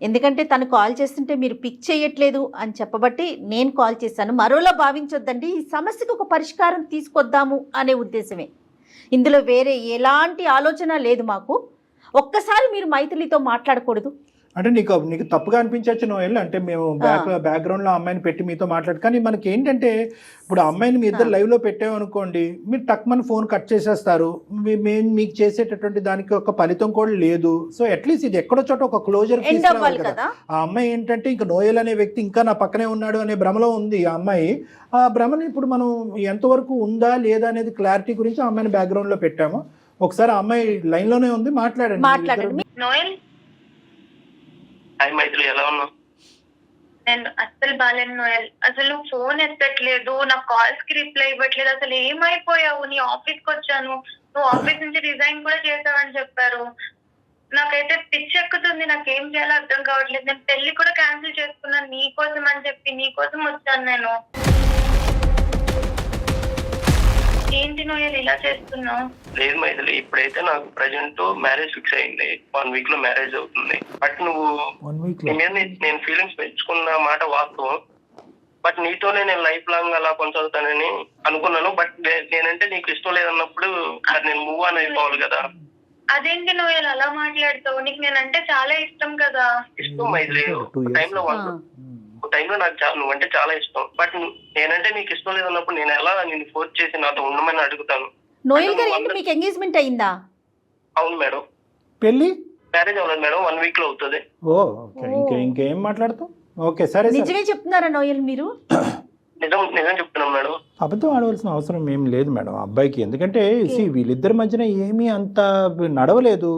ఎందుకంటే తను కాల్ చేస్తుంటే మీరు పిక్ చేయట్లేదు అని చెప్పబట్టి నేను కాల్ చేశాను. మరోలా భావించొద్దండి, ఈ సమస్యకు ఒక పరిష్కారం తీసుకొద్దాము అనే ఉద్దేశమే. ఇందులో వేరే ఎలాంటి ఆలోచన లేదు మాకు. ఒక్కసారి మీరు మైథిలితో మాట్లాడకూడదు అంటే నీకు తప్పుగా అనిపించవచ్చు నోయల్, అంటే మేము బ్యాక్గ్రౌండ్లో అమ్మాయిని పెట్టి మీతో మాట్లాడు, కానీ మనకి ఏంటంటే ఇప్పుడు అమ్మాయిని మీ ఇద్దరు లైవ్లో పెట్టామనుకోండి, మీరు టక్మని ఫోన్ కట్ చేసేస్తారు, మేము మీకు చేసేటటువంటి దానికి ఒక ఫలితం కూడా లేదు. సో అట్లీస్ట్ ఇది ఎక్కడో చోట ఒక క్లోజర్ కదా. ఆ అమ్మాయి ఏంటంటే ఇంకా నోయల్ అనే వ్యక్తి ఇంకా నా పక్కనే ఉన్నాడు అనే భ్రమలో ఉంది ఆ అమ్మాయి. ఆ భ్రమని ఇప్పుడు మనం ఎంతవరకు ఉందా లేదా అనేది క్లారిటీ గురించి ఆ అమ్మాయిని బ్యాక్గ్రౌండ్లో పెట్టాము. ఒకసారి ఆ అమ్మాయి లైన్లోనే ఉంది, మాట్లాడండి. నోయల్, హాయ్ మైథిలి, ఎలా ఉన్నావు? నేను అస్సలు బాలేను నోయల్. అసలు ఫోన్ ఎత్తట్లేదు, నా కాల్స్ కి రిప్లై ఇవ్వట్లేదు. అసలు ఏమైపోయావు? నీ ఆఫీస్ కి వచ్చాను, నువ్వు ఆఫీస్ నుంచి రిజైన్ కూడా చేసావని చెప్పారు. నాకైతే పిచ్చి ఎక్కుతుంది, నాకేం చేయాలో అర్థం కావట్లేదు. నేను పెళ్లి కూడా క్యాన్సిల్ చేసుకున్నాను నీకోసం అని చెప్పి, నీకోసం వచ్చాను నేను. ఏంటి నోయల్ ఇలా చేస్తున్నావు? లేదు మైథిలి, ఇప్పుడైతే నాకు ప్రజెంట్ మ్యారేజ్ ఫిక్స్ అయింది. 1 week లో మ్యారేజ్ అవుతుంది. బట్ నువ్వు నేను ఫీలింగ్స్ పెంచుకున్న మాట వాస్తవం, బట్ నీతోనే నేను లైఫ్ లాంగ్ అలా కొనసాగుతానని అనుకున్నాను. బట్ నేనంటే నీకు ఇష్టం లేదన్నప్పుడు నేను మూవ్ ఆన్ అయిపోవాలి కదా. అదేంటి నోయల్ అలా మాట్లాడుతావు? నీకు నేనంటే చాలా ఇష్టం కదా. ఇష్టం మైథిలి, టైంలో నాకు నువ్వంటే చాలా ఇష్టం, బట్ నేనంటే నీకు ఇష్టం లేదన్నప్పుడు నేను ఎలా నిన్ను ఫోర్స్ చేసి నాతో ఉండమని అడుగుతాను. నోయల్ గారు, ఏంటి మీకు ఎంగేజ్మెంట్ అయిందా? అవును మేడం. పెళ్లి మ్యారేజ్ అవ్వలేదు మేడం, 1 week లో అవుతుంది. ఇంకేం మాట్లాడతాం? ఓకే, సరే. నిజమే చెప్తున్నారా నోయల్ మీరు? నిజం చెప్తున్నాం మేడం. అబద్ధం ఆడవలసిన అవసరం ఏం లేదు మేడం అబ్బాయికి. ఎందుకంటే వీళ్ళిద్దరి మధ్యన ఏమీ అంత నడవలేదు.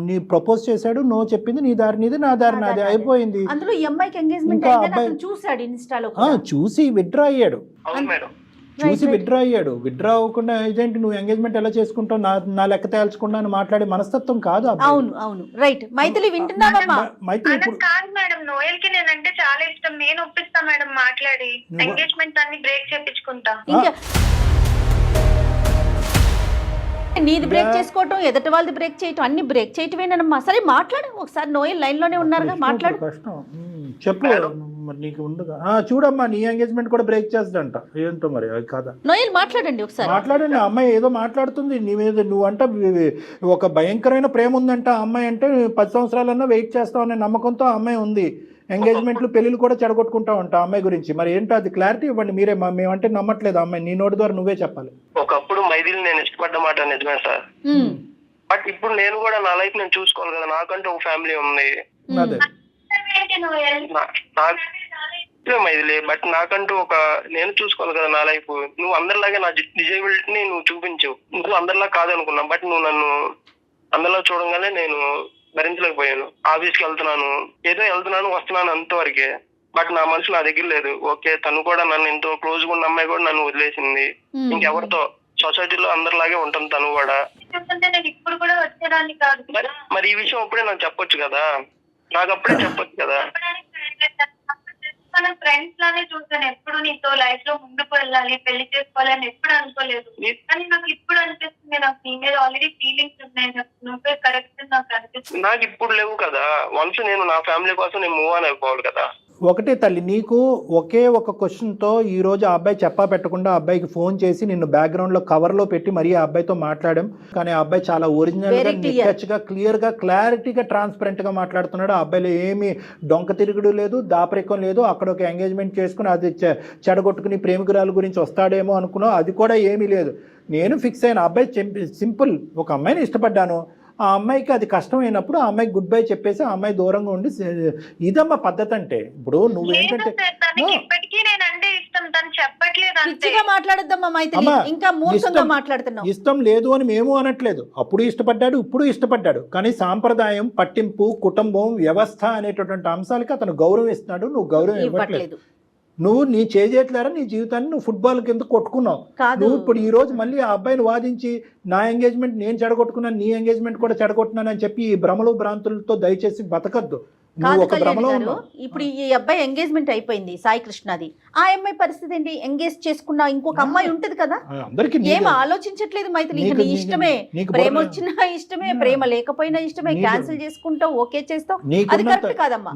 నీ ప్రపోజ్ చేశాడు, నో చెప్పింది, నీ దారి నీది, నా దారి నాది, అయిపోయింది. అందులో ఈ అమ్మాయికి ఎంగేజ్మెంట్ చూసాడు ఇన్స్టాలో, చూసి విత్డ్రా అయ్యాడు. అవును మేడం, చూసి విత్డ్రా అయ్యాడు. విత్డ్రా అవ్వకుండా ఇదేంటి నువ్వు ఎంగేజ్మెంట్ ఎలా చేసుకుంటావు, నా లెక్క తేల్చకుండా అని మాట్లాడే మనస్తత్వం కాదు. అవును రైట్. మైథిలి వింటున్నావమ్మా? మైథిలి ఇప్పుడు కాదు మేడం, నోయల్ కి నేనంటే చాలా ఇష్టం, నేను ఒప్పిస్తా మేడం మాట్లాడి, ఎంగేజ్మెంట్ అన్ని బ్రేక్ చేపించుకుంటా. ఇంకా నీది బ్రేక్ చేసుకోవటం, ఎదుటి వాళ్ళది బ్రేక్ చేయటం, అన్ని బ్రేక్ చేయటమేనమ్మా. సరే మాట్లాడు ఒకసారి. నోయల్ లైన్ లోనే ఉన్నారుగా, మాట్లాడు. కష్టం చెప్పు మరి నీకు ఉండగా. చూడమ్మా, నీ ఎంగేజ్మెంట్ కూడా బ్రేక్ చేస్తుందంట. ఏంటో మరి అది కాదా? నోయల్ మాట్లాడండి ఒకసారి. మాట్లాడండి. అమ్మాయి ఏదో మాట్లాడుతుంది నీ మీద. నువ్వంట ఒక భయంకరమైన ప్రేమ ఉందంట అమ్మాయి అంటే. 10 సంవత్సరాలన్నా వెయిట్ చేస్తావు అనే నమ్మకంతో అమ్మాయి ఉంది. ఎంగేజ్మెంట్లు పెళ్లిళ్ళు కూడా చెడగొట్టుకుంటా ఉంటా అమ్మాయి గురించి. మరి ఏంటో అది క్లారిటీ ఇవ్వండి మీరే. మేమంటే నమ్మట్లేదు అమ్మాయి, నీ నోటి ద్వారా నువ్వే చెప్పాలి. ఒకప్పుడు మైథిలి నేను ఇష్టపడ్డ మాట నిజమే సార్, బట్ ఇప్పుడు నేను కూడా నా లైఫ్ నేను చూసుకోవాలి కదా. నాకంటూ ఒక ఫ్యామిలీ ఉంది. అదే మైథిలి, బట్ నాకంటూ ఒక నేను చూసుకోవాలి కదా నా లైఫ్. నువ్వు అందరిలాగే నా డిజేబిలిటీని నువ్వు చూపించవు. నువ్వు అందరిలా కాదనుకున్నా, బట్ నువ్వు నన్ను అందరిలా చూడంగానే నేను భరించలేకపోయాను. ఆఫీస్కి వెళ్తున్నాను, ఏదో వెళ్తున్నాను వస్తున్నాను అంతవరకే, బట్ నా మనసు నా దగ్గర లేదు. ఓకే, తను కూడా నన్ను ఎంతో క్లోజ్ గా ఉన్న అమ్మాయి కూడా నన్ను వదిలేసింది. ఇంకెవరితో సొసైటీలో అందరిలాగే ఉంటుంది తను కూడా. ఇప్పుడు కూడా వచ్చేదాన్ని కాదు. మరి ఈ విషయం అప్పుడే నాకు చెప్పొచ్చు కదా, నాకు అప్పుడే చెప్పొచ్చు కదా. మన ఫ్రెండ్స్ లానే చూసాను, ఎప్పుడు నీతో లైఫ్ లో ముందుకు వెళ్ళాలి, పెళ్లి చేసుకోవాలని ఎప్పుడు అనుకోలేదు. కానీ నాకు ఇప్పుడు అనిపిస్తుంది, నాకు నీ మీద ఆల్రెడీ ఫీలింగ్స్ ఉన్నాయి, నువ్వే కరెక్ట్ నాకు అనిపిస్తుంది. నాకు ఇప్పుడు లేవు కదా. వన్స్ నేను నా ఫ్యామిలీ కోసం నేను మూవ్ ఆన్ అయిపోవాలి కదా. ఒకటే తల్లి, నీకు ఒకే ఒక క్వశ్చన్తో ఈరోజు ఆ అబ్బాయి చెప్పా పెట్టకుండా ఆ అబ్బాయికి ఫోన్ చేసి నిన్ను బ్యాక్గ్రౌండ్లో కవర్లో పెట్టి మరీ ఆ అబ్బాయితో మాట్లాడాం. కానీ ఆ అబ్బాయి చాలా ఒరిజినల్గా, నిక్కచ్చిగా, క్లియర్గా, క్లారిటీగా, ట్రాన్స్పరెంట్గా మాట్లాడుతున్నాడు. ఆ అబ్బాయిలో ఏమీ డొంక తిరుగుడు లేదు, దాపరికం లేదు. అక్కడ ఒక ఎంగేజ్మెంట్ చేసుకుని అది చెడగొట్టుకుని ప్రేమికురాల గురించి వస్తాడేమో అనుకున్నావు, అది కూడా ఏమీ లేదు. నేను ఫిక్స్ అయిన అబ్బాయి సింపుల్, ఒక అమ్మాయిని ఇష్టపడ్డాను, ఆ అమ్మాయికి అది కష్టమైనప్పుడు ఆ అమ్మాయికి గుడ్ బై చెప్పేసి ఆ అమ్మాయి దూరంగా ఉండి, ఇదమ్మా పద్ధతి అంటే. ఇప్పుడు నువ్వేంటంటే ఇష్టం లేదు అని మేము అనట్లేదు, అప్పుడు ఇష్టపడ్డాడు, ఇప్పుడు ఇష్టపడ్డాడు. కానీ సాంప్రదాయం, పట్టింపు, కుటుంబం, వ్యవస్థ అనేటటువంటి అంశాలకి అతను గౌరవం ఇస్తున్నాడు, నువ్వు గౌరవం ఇవ్వట్లేదు. నువ్వు నీ చేయట్లేరా నీ జీవితాన్ని నువ్వు ఫుట్బాల్ కింద కొట్టుకున్నావు. నువ్వు ఇప్పుడు ఈ రోజు మళ్ళీ ఆ అబ్బాయిని వాదించి నా ఎంగేజ్మెంట్ నేను చెడగొట్టుకున్నాను, నీ ఎంగేజ్మెంట్ కూడా చెడగొట్టున్నాను అని చెప్పి ఈ భ్రమలు భ్రాంతులతో దయచేసి బతకద్దు. ఇప్పుడు ఈ అబ్బాయి ఎంగేజ్మెంట్ అయిపోయింది సాయి కృష్ణది, ఆ అమ్మాయి పరిస్థితి ఏంటి? ఎంగేజ్ చేసుకున్నా ఇంకొక అమ్మాయి ఉంటది కదా, ఏం ఆలోచించట్లేదు మైథిలి. నీ ఇష్టమే, ప్రేమ వచ్చినా ఇష్టమే, ప్రేమ లేకపోయినా ఇష్టమే, క్యాన్సిల్ చేసుకుంటావు, ఓకే చేస్తావు, అది కరెక్ట్ కాదమ్మా.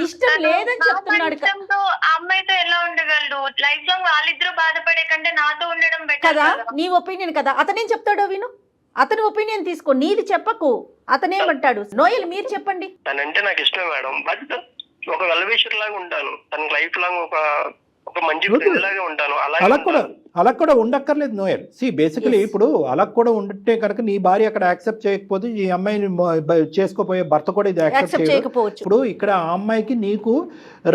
ఇష్టం లేదని చెప్తున్నాడు అమ్మాయితో ఎలా ఉండగలడు? లైఫ్ లాంగ్ వాళ్ళిద్దరూ బాధపడే కంటే నాతో ఉండడం కదా నీ ఒపీనియన్ కదా. అతనేం చెప్తాడో విను, అతని ఒపీనియన్ తీసుకో, నీది చెప్పకు. అతనేమంటాడు? నోయల్ మీరు చెప్పండి. తనంటే నాకు ఇష్టమే మేడం, బట్ ఒక వెల్విషర్ లాగా ఉంటాను, తన లైఫ్ లాంగ్ ఒక మంచి ఫ్రెండ్ లాగా ఉంటాను. అలా కూడా ఉండక్కర్లేదు నోయల్. బేసికలీ ఇప్పుడు అలా కూడా ఉంటే కనుక నీ భార్య అక్కడ యాక్సెప్ట్ చేయకపోతే ఈ అమ్మాయిని చేసుకోపోయే భర్త కూడా ఇది యాక్సెప్ట్ చేయకపోవచ్చు. ఇప్పుడు ఇక్కడ ఆ అమ్మాయికి నీకు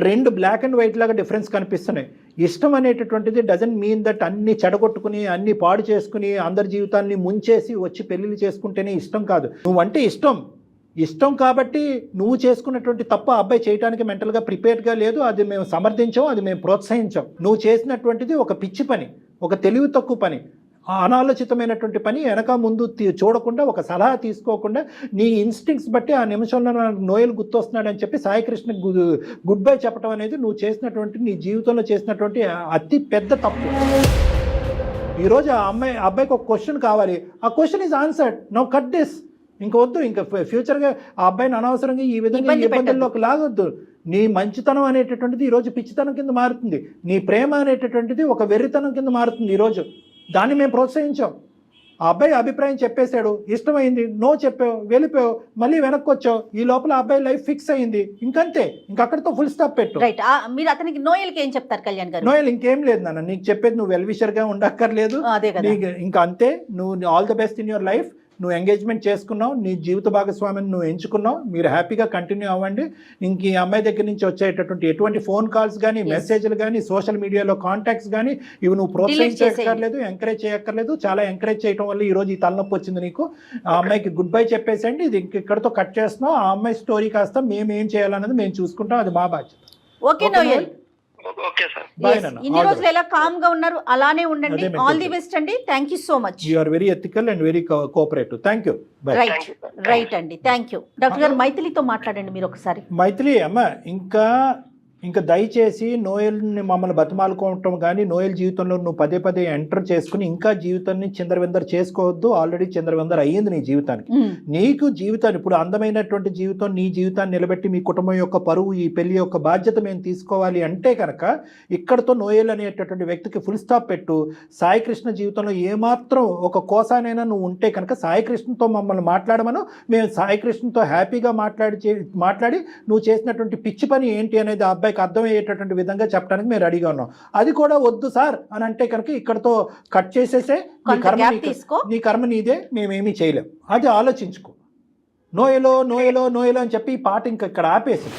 రెండు బ్లాక్ అండ్ వైట్ లాగా డిఫరెన్స్ కనిపిస్తున్నాయి. ఇష్టం అనేటటువంటిది డజంట్ మీన్ దట్ అన్ని చెడగొట్టుకుని అన్ని పాడు చేసుకుని అందరి జీవితాన్ని ముంచేసి వచ్చి పెళ్లిళ్ళు చేసుకుంటేనే ఇష్టం కాదు. నువ్వంటే ఇష్టం కాబట్టి నువ్వు చేసుకున్నటువంటి తప్ప అబ్బాయి చేయడానికి మెంటల్గా ప్రిపేర్డ్గా లేదు. అది మేము సమర్థించాం, అది మేము ప్రోత్సహించాం. నువ్వు చేసినటువంటిది ఒక పిచ్చి పని, ఒక తెలివి తక్కువ పని, అనాలోచితమైనటువంటి పని. వెనక ముందు చూడకుండా, ఒక సలహా తీసుకోకుండా నీ ఇన్స్టింక్ట్స్ బట్టి ఆ నిమిషంలో నోయల్ గుర్తొస్తున్నాడని చెప్పి సాయికృష్ణ గుడ్ బై చెప్పడం అనేది నువ్వు చేసినటువంటి, నీ జీవితంలో చేసినటువంటి అతి పెద్ద తప్పు. ఈరోజు ఆ అబ్బాయికి ఒక క్వశ్చన్ కావాలి, ఆ question is answered. Now cut this. ఇంకొద్దు, ఇంకా ఫ్యూచర్గా ఆ అబ్బాయిని అనవసరంగా ఈ విధంగా ఇబ్బందుల్లోకి లాగొద్దు. నీ మంచితనం అనేటటువంటిది ఈరోజు పిచ్చితనం కింద మారుతుంది, నీ ప్రేమ అనేటటువంటిది ఒక వెర్రితనం కింద మారుతుంది ఈరోజు. దాన్ని మేము ప్రోత్సహించాం. ఆ అబ్బాయి అభిప్రాయం చెప్పేశాడు, ఇష్టమైంది, నో చెప్పావు, వెళ్ళిపోయావు, మళ్ళీ వెనక్కి వచ్చావు. ఈ లోపల ఆ అబ్బాయి లైఫ్ ఫిక్స్ అయింది, ఇంకంతే, ఇంకక్కడితో ఫుల్ స్టాప్ పెట్టు. మీరు అతనికి నోయల్కి ఏం చెప్తారు కళ్యాణ్ గారు? నోయల్ ఇంకేం లేదు నాన్న, నీకు చెప్పేది నువ్వు వెల్విషర్గా ఉండక్కర్లేదు, ఇంకా అంతే. నువ్వు all the best in your life. నువ్వు ఎంగేజ్మెంట్ చేసుకున్నావు, నీ జీవిత భాగస్వామిని నువ్వు ఎంచుకున్నావు, మీరు హ్యాపీగా కంటిన్యూ అవ్వండి. ఇంక ఈ అమ్మాయి దగ్గర నుంచి వచ్చేటటువంటి ఎటువంటి ఫోన్ కాల్స్ కానీ, మెసేజ్లు కానీ, సోషల్ మీడియాలో కాంటాక్ట్స్ కానీ ఇవి నువ్వు ప్రోత్సహించక్కర్లేదు, ఎంకరేజ్ చేయక్కర్లేదు. చాలా ఎంకరేజ్ చేయడం వల్ల ఈరోజు ఈ తలనొప్పి వచ్చింది నీకు. ఆ అమ్మాయికి గుడ్ బై చెప్పేసండి, ఇది ఇక్కడితో కట్ చేస్తున్నావు. ఆ అమ్మాయి స్టోరీ కాస్త మేము ఏం చేయాలన్నది మేము చూసుకుంటాం, అది మా బాధ్యత. ఓకే నోయల్, ఇన్ని రోజులు ఎలా కామ్ గా ఉన్నారు అలానే ఉండండి. ఆల్ ది బెస్ట్ అండి. Thank you so much. You are very ethical and very cooperative. Thank you. Right అండి, థ్యాంక్ యూ. డాక్టర్ గారు మైథిలితో మాట్లాడండి మీరు ఒకసారి. మైథిలి అమ్మ, ఇంకా దయచేసి నోయల్ని మమ్మల్ని బతిమాలుకోవటం కానీ, నోయల్ జీవితంలో నువ్వు పదే పదే ఎంటర్ చేసుకుని ఇంకా జీవితాన్ని చిందరవిందర చేసుకోవద్దు. ఆల్రెడీ చిందరవిందర అయ్యింది నీ జీవితానికి. నీకు జీవితాన్ని ఇప్పుడు అందమైనటువంటి జీవితం, నీ జీవితాన్ని నిలబెట్టి మీ కుటుంబం యొక్క పరువు, ఈ పెళ్లి యొక్క బాధ్యత మేము తీసుకోవాలి అంటే కనుక ఇక్కడతో నోయల్ అనేటటువంటి వ్యక్తికి ఫుల్ స్టాప్ పెట్టు. సాయికృష్ణ జీవితంలో ఏమాత్రం ఒక కోసానైనా నువ్వు ఉంటే కనుక సాయికృష్ణతో మమ్మల్ని మాట్లాడమను. మేము సాయికృష్ణతో హ్యాపీగా మాట్లాడి నువ్వు చేసినటువంటి పిచ్చి పని ఏంటి అనేది ఆ అబ్బాయి అర్థమయ్యేటటువంటి విధంగా చెప్పడానికి మేము రెడీగా ఉన్నాం. అది కూడా వద్దు సార్ అని అంటే కనుక ఇక్కడతో కట్ చేసేసే, నీ కర్మ నీదే, మేమేమీ చేయలేం. అది ఆలోచించుకో. నోయలో అని చెప్పి ఈ పాట ఇంకా ఇక్కడ ఆపేసి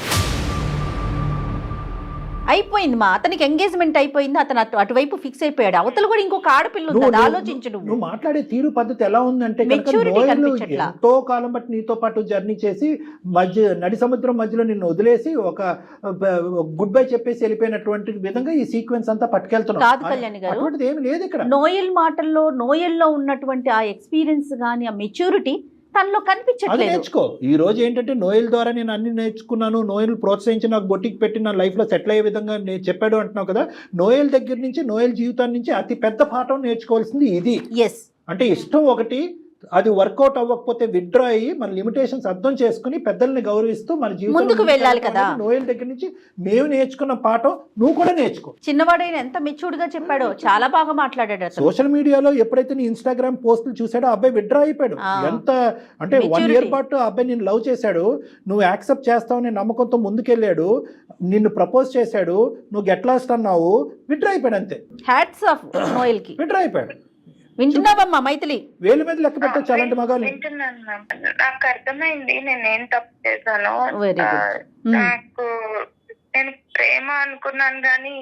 అయిపోయింది. మా అతనికి ఎంగేజ్మెంట్ అయిపోయింది, అతను అటువైపు ఫిక్స్ అయిపోయాడు. అవతల కూడా ఇంకొక ఆడపిల్ల ఉంది, ఆలోచించు. నువ్వు మాట్లాడే తీరు పద్ధతి ఎలా ఉందంటే ఎంతో కాలం బట్టి నీతో పాటు జర్నీ చేసి నడి సముద్రం మధ్యలో నిన్ను వదిలేసి ఒక గుడ్ బై చెప్పేసి వెళ్ళిపోయినటువంటి విధంగా ఈ సీక్వెన్స్ అంతా పట్టుకెళ్తున్నావు. కాదు కళ్యాణ్ గారు, అటువంటిది ఏమి లేదు ఇక్కడ. నోయల్ మాటల్లో, నోయల్లో ఉన్నటువంటి ఆ ఎక్స్పీరియన్స్ కానీ, ఆ మెచ్యూరిటీ తనలో కనిపించట్లేదు. నేర్చుకో. ఈ రోజు ఏంటంటే నోయల్ ద్వారా నేను అన్ని నేర్చుకున్నాను, నోయల్ ప్రోత్సహించి నాకు బొటిక్ పెట్టి నా లైఫ్లో సెటిల్ అయ్యే విధంగా చెప్పాడు అంటున్నావు కదా. నోయల్ దగ్గర నుంచి, నోయల్ జీవితాన్ని నుంచి అతి పెద్ద పాఠం నేర్చుకోవాల్సింది ఇది. అంటే ఇష్టం ఒకటి, అది వర్కౌట్ అవ్వకపోతే విత్డ్రా అయ్యి మన లిమిటేషన్స్ అర్థం చేసుకుని పెద్దల్ని గౌరవిస్తూ మన జీవితంలో ముందుకు వెళ్ళాలి కదా. నోయల్ దగ్గర నుంచి మేము నేర్చుకున్న పాఠం నువ్వు కూడా నేర్చుకో. చిన్నవాడైన ఎంత మెచ్యూర్డ్ గా చెప్పాడో, చాలా బాగా మాట్లాడాడు అతను. సోషల్ మీడియాలో ఎప్పుడైతే నీ ఇన్స్టాగ్రామ్ పోస్టులు చూసాడో ఆ అబ్బాయి విత్డ్రా అయిపోయాడు. ఎంత అంటే 1 year పాటు ఆ అబ్బాయి నిన్ను లవ్ చేశాడు, నువ్వు యాక్సెప్ట్ చేస్తావని నమ్మకంతో ముందుకెళ్ళాడు, నిన్ను ప్రపోజ్ చేశాడు, నువ్వు గెట్ లాస్ట్ అన్నావు, విత్డ్రా అయిపోయాడు అంతే. హ్యాట్స్ ఆఫ్ నోయల్ కి. విత్డ్రా అయిపోయాడు. వింటున్నావమ్మా మైథిలి? వేలు మీద లెక్క పెట్టచ్చు అలాంటి మగాలు. వింటున్నాను మ్యామ్. నాకు అర్థమైంది నేనేం తప్పు చేశాను. Very good. నాకు నేను ప్రేమ అనుకున్నాను కానీ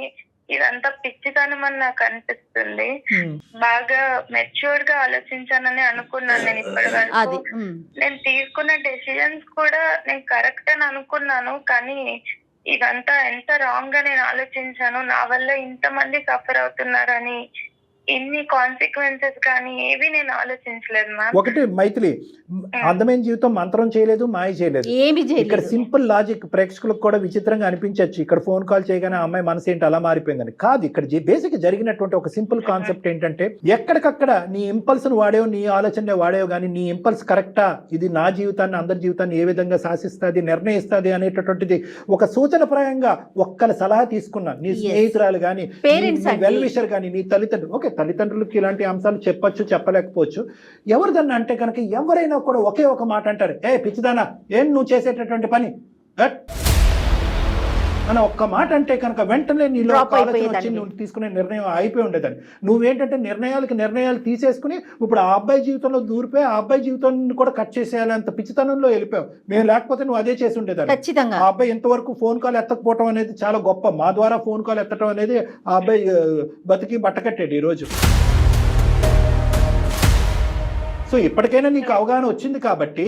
ఇదంతా పిచ్చితనం అని నాకు అనిపిస్తుంది. బాగా మెచ్యూర్డ్ గా ఆలోచించానని అనుకున్నాను నేను ఇప్పటి వరకు. నేను తీసుకున్న డెసిజన్స్ కూడా నేను కరెక్ట్ అని అనుకున్నాను, కానీ ఇదంతా ఎంత రాంగ్ గా నేను ఆలోచించాను. నా వల్ల ఇంతమంది సఫర్ అవుతున్నారని, ఇన్ని కాన్సిక్వెన్సెస్ కానీ ఏవి నేను ఆలోచించలేదు మ్యామ్. ఒకటి మైథిలి, అందమైన జీవితం మంత్రం చేయలేదు, మాయ చేయలేదు. ఏమి ఇక్కడ సింపుల్ లాజిక్ ప్రేక్షకులకు కూడా విచిత్రంగా అనిపించవచ్చు. ఇక్కడ ఫోన్ కాల్ చేయగానే ఆ అమ్మాయి మనసు ఏంటి అలా మారిపోయిందని కాదు. ఇక్కడ బేసిక్ జరిగినటువంటి ఒక సింపుల్ కాన్సెప్ట్ ఏంటంటే, ఎక్కడికక్కడ నీ ఇంపల్స్ ను వాడేవు, నీ ఆలోచనలే వాడేవు, కానీ నీ ఇంపల్స్ కరెక్టా, ఇది నా జీవితాన్ని అందరి జీవితాన్ని ఏ విధంగా శాసిస్తుంది, నిర్ణయిస్తుంది అనేటటువంటిది ఒక సూచనప్రాయంగా ఒక్కరి సలహా తీసుకున్నా. నీ స్నేహితురాలు కానీ, వెల్ విషర్ కానీ, నీ తల్లిదండ్రులు, ఓకే తల్లిదండ్రులకి ఇలాంటి అంశాలు చెప్పొచ్చు, చెప్పలేకపోవచ్చు. ఎవరిదన్నా అంటే కనుక ఎవరైనా కూడా ఒకే ఒక మాట అంటారు, ఏ పిచ్చిదానా ఏం నువ్వు చేసేటటువంటి పని అని ఒక్క మాట అంటే కనుక వెంటనే నీలో ఆలోచన వచ్చి నువ్వు తీసుకునే నిర్ణయం అయిపోయి ఉండేదని. నువ్వేంటంటే నిర్ణయాలు తీసేసుకుని ఇప్పుడు ఆ అబ్బాయి జీవితంలో దూరిపోయి ఆ అబ్బాయి జీవితాన్ని కూడా కట్ చేసేయాలంత పిచ్చితనంలో వెళ్ళిపోయావు. మేము లేకపోతే నువ్వు అదే చేసి ఉండేదాన్ని. ఆ అబ్బాయి ఇంతవరకు ఫోన్ కాల్ ఎత్తకపోవడం అనేది చాలా గొప్ప. మా ద్వారా ఫోన్ కాల్ ఎత్తడం అనేది ఆ అబ్బాయి బతికి బట్టకట్టాడు ఈరోజు. సో ఇప్పటికైనా నీకు అవగాహన వచ్చింది కాబట్టి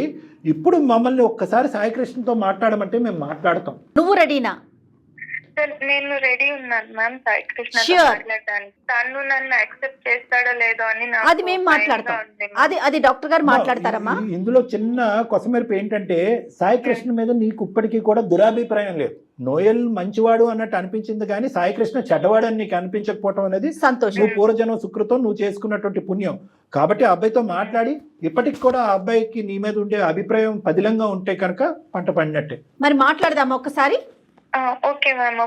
ఇప్పుడు మమ్మల్ని ఒక్కసారి సాయికృష్ణతో మాట్లాడమంటే మేము మాట్లాడతాం. నువ్వు రెడీనా? నేను రెడీ ఉన్నాను మ్యామ్ సాయికృష్ణ మాట్లాడడానికి. తను నన్ను యాక్సెప్ట్ చేస్తాడో లేదో అని అది మేము మాట్లాడతాం. అది డాక్టర్ గారు మాట్లాడతారమ్మా. ఇందులో చిన్న కొసమెరుపు ఏంటంటే, సాయికృష్ణ మీద నీకు ఇప్పటికీ కూడా దురాభిప్రాయం లేదు. నోయల్ మంచివాడు అన్నట్టు అనిపించింది కానీ సాయికృష్ణ చెడ్డవాడు అని నీకు అనిపించకపోవడం అనేది సంతోషం. నువ్వు పూర్వజన్మ సుకృతం, నువ్వు చేసుకున్నటువంటి పుణ్యం. కాబట్టి ఆ అబ్బాయితో మాట్లాడి ఇప్పటికి కూడా ఆ అబ్బాయికి నీ మీద ఉండే అభిప్రాయం పదిలంగా ఉంటే కనుక పంట పండినట్టే. మరి మాట్లాడదామా ఒకసారి? Okay ma'am.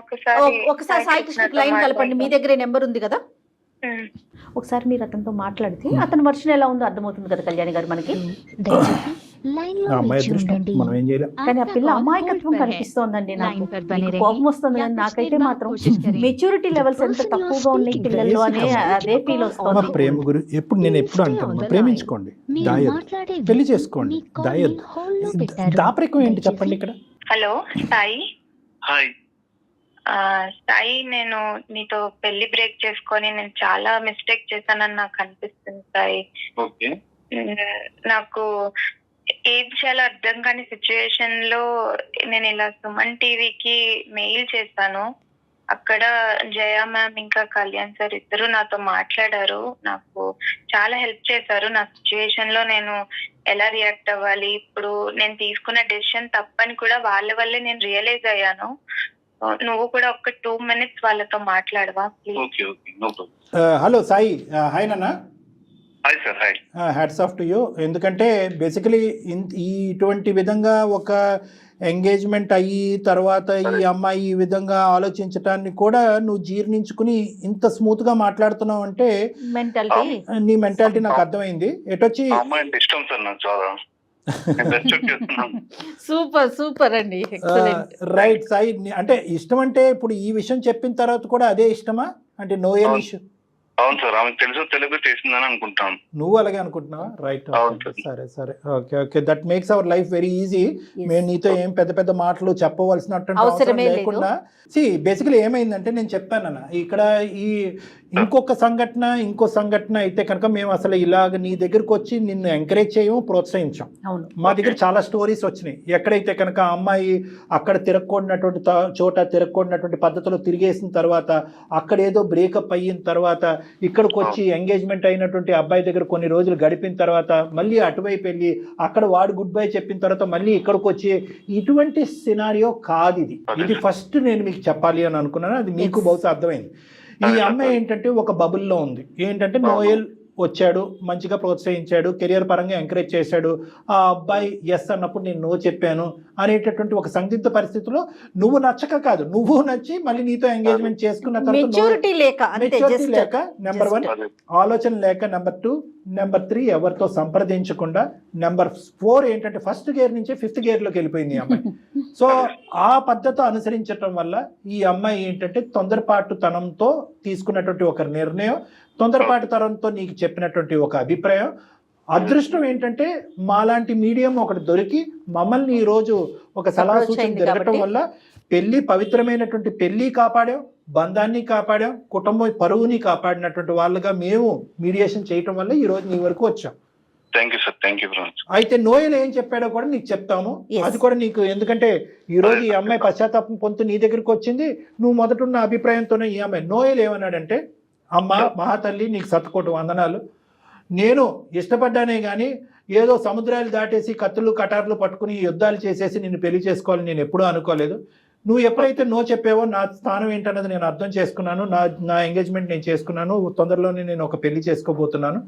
ఒకసారి సాయికృష్ణకి లైన్ కలపండి. మీ దగ్గర నెంబర్ ఉంది కదా, ఒకసారి మీరు అతనితో మాట్లాడితే అతని వర్షన్ ఎలా ఉందో అర్థమవుతుంది కదా కళ్యాణి గారు మనకి. కానీ ఆ పిల్ల అమాయకత్వం కనిపిస్తోందండి. నాకు కోపం వస్తుంది కానీ నాకైతే మాత్రం మెచ్యూరిటీ లెవెల్స్ ఎంత తక్కువగా ఉన్నాయి పిల్లల్లో అనే అదే ఫీల్ వస్తుంది. ప్రేమ గురి ఎప్పుడు నేను ఎప్పుడు అంటాను, ప్రేమించుకోండి, దాయద్దు, పెళ్లి చేసుకోండి, దాయద్దు. దాపరికం ఏంటి చెప్పండి ఇక్కడ. హలో సాయి. హాయ్ సాయి, నేను నీతో పెళ్లి బ్రేక్ చేసుకొని నేను చాలా మిస్టేక్ చేశానని నాకు అనిపిస్తుంది సాయి. నాకు ఏది చాలా అర్థం కాని సిచ్యువేషన్ లో నేను ఇలా సుమన్ టీవీకి మెయిల్ చేశాను. అక్కడ జయ మ్యామ్ ఇంకా కళ్యాణ్ సార్ ఇద్దరు నాతో మాట్లాడారు, నాకు చాలా హెల్ప్ చేశారు. నా సిచ్యువేషన్ లో నేను ఎలా రియాక్ట్ అవ్వాలి, ఇప్పుడు నేను తీసుకున్న డెసిషన్ తప్పని కూడా వాళ్ళ వల్లే నేను రియలైజ్ అయ్యాను. నువ్వు కూడా ఒక 2 minutes వాళ్ళతో మాట్లాడవా ప్లీజ్? హలో సాయి. హాయ్ నాన్న. Hi sir. Hi. Hats off to you. ఎందుకంటే బేసికలీ ఇటువంటి విధంగా ఒక ఎంగేజ్మెంట్ అయ్యి తర్వాత ఈ అమ్మాయి ఈ విధంగా ఆలోచించటాన్ని కూడా నువ్వు జీర్ణించుకుని ఇంత స్మూత్ గా మాట్లాడుతున్నావు అంటే నీ మెంటాలిటీ నాకు అర్థమైంది. ఎటొచ్చి ఇష్టం సార్ నాకు చాలా. సూపర్ అండి. రైట్ సాయి. అంటే ఇష్టం అంటే ఇప్పుడు ఈ విషయం చెప్పిన తర్వాత కూడా అదే ఇష్టమా అంటే నోయల్ ఇష్యూ? అవును సార్, ఆమెకు తెలుగు చేసిందని అనుకుంటాను. నువ్వు అలాగే అనుకుంటున్నావా? రైట్. సరే okay. That makes our life very easy. మేము నీతో ఏం పెద్ద మాటలు చెప్పవలసినటువంటి అవసరం లేకుండా బేసికలీ ఏమైందంటే నేను చెప్పానన్న ఇక్కడ ఈ ఇంకో సంఘటన అయితే కనుక మేము అసలు ఇలాగ నీ దగ్గరకు వచ్చి నిన్ను ఎంకరేజ్ చేయము, ప్రోత్సహించాం. మా దగ్గర చాలా స్టోరీస్ వచ్చినాయి. ఎక్కడైతే కనుక ఆ అమ్మాయి అక్కడ తిరగకూడనటువంటి చోట తిరగకూడనటువంటి పద్ధతిలో తిరిగేసిన తర్వాత అక్కడ ఏదో బ్రేకప్ అయిన తర్వాత ఇక్కడికి వచ్చి ఎంగేజ్మెంట్ అయినటువంటి అబ్బాయి దగ్గర కొన్ని రోజులు గడిపిన తర్వాత మళ్ళీ అటువైపు వెళ్ళి అక్కడ వాడు గుడ్ బై చెప్పిన తర్వాత మళ్ళీ ఇక్కడికి వచ్చి ఇటువంటి సినారియో కాదు ఇది ఫస్ట్ నేను మీకు చెప్పాలి అని అనుకున్నాను. అది మీకు బహుశా అర్థమైంది. ఈ అమ్మాయి ఏంటంటే ఒక బబుల్లో ఉంది. ఏంటంటే నోయల్ వచ్చాడు, మంచిగా ప్రోత్సహించాడు, కెరియర్ పరంగా ఎంకరేజ్ చేశాడు, ఆ అబ్బాయి ఎస్ అన్నప్పుడు నేను నో చెప్పాను అనేటటువంటి ఒక సందిగ్ధ పరిస్థితిలో నువ్వు నచ్చక కాదు, నువ్వు నచ్చి మళ్ళీ నీతో ఎంగేజ్మెంట్ చేసుకున్న మెచ్యూరిటీ లేక అంతే, మెచ్యూరిటీ just- లేక నెంబర్ 1 ఆలోచన లేక, నెంబర్ 2, నెంబర్ 3 ఎవరితో సంప్రదించకుండా, నెంబర్ 4 ఏంటంటే ఫస్ట్ గేర్ నుంచి 5th గేర్లోకి వెళ్ళిపోయింది ఈ అమ్మాయి. సో ఆ పద్ధతి అనుసరించటం వల్ల ఈ అమ్మాయి ఏంటంటే తొందరపాటుతనంతో తీసుకున్నటువంటి ఒక నిర్ణయం, తొందరపాటుతనంతో నీకు చెప్పినటువంటి ఒక అభిప్రాయం. అదృష్టం ఏంటంటే మాలాంటి మీడియం ఒకటి దొరికి మమ్మల్ని ఈ రోజు ఒక సలహా Approach సూచన అయింది జరగటం కాబట్టి. వల్ల పెళ్లి, పవిత్రమైనటువంటి పెళ్లి కాపాడాం, బంధాన్ని కాపాడాం, కుటుంబ పరువుని కాపాడినటువంటి వాళ్ళుగా మేము మీడియేషన్ చేయటం వల్ల ఈ రోజు నీ వరకు వచ్చాం. Thank you sir, thank you very much. అయితే నోయల్ ఏం చెప్పాడో కూడా నీకు చెప్తాము. Yes. అది కూడా నీకు, ఎందుకంటే ఈ రోజు ఈ అమ్మాయి పశ్చాత్తాపం పొందుతూ నీ దగ్గరికి వచ్చింది, నువ్వు మొదట ఉన్న అభిప్రాయంతోనే ఈ అమ్మాయి. నోయల్ ఏమన్నాడంటే, అమ్మ మహాతల్లి నీకు సత్కోటి వందనాలు, నేను ఇష్టపడ్డానే కానీ ఏదో సముద్రాలు దాటేసి కత్తులు కటార్లు పట్టుకుని యుద్ధాలు చేసేసి నిన్ను పెళ్లి చేసుకోవాలని నేను ఎప్పుడూ అనుకోలేదు. నువ్వు ఎప్పుడైతే నో చెప్పావో నా స్థానం ఏంటన్నది నేను అర్థం చేసుకున్నాను, నా ఎంగేజ్మెంట్ నేను చేసుకున్నాను, తొందరలోనే నేను ఒక పెళ్లి చేసుకోబోతున్నాను.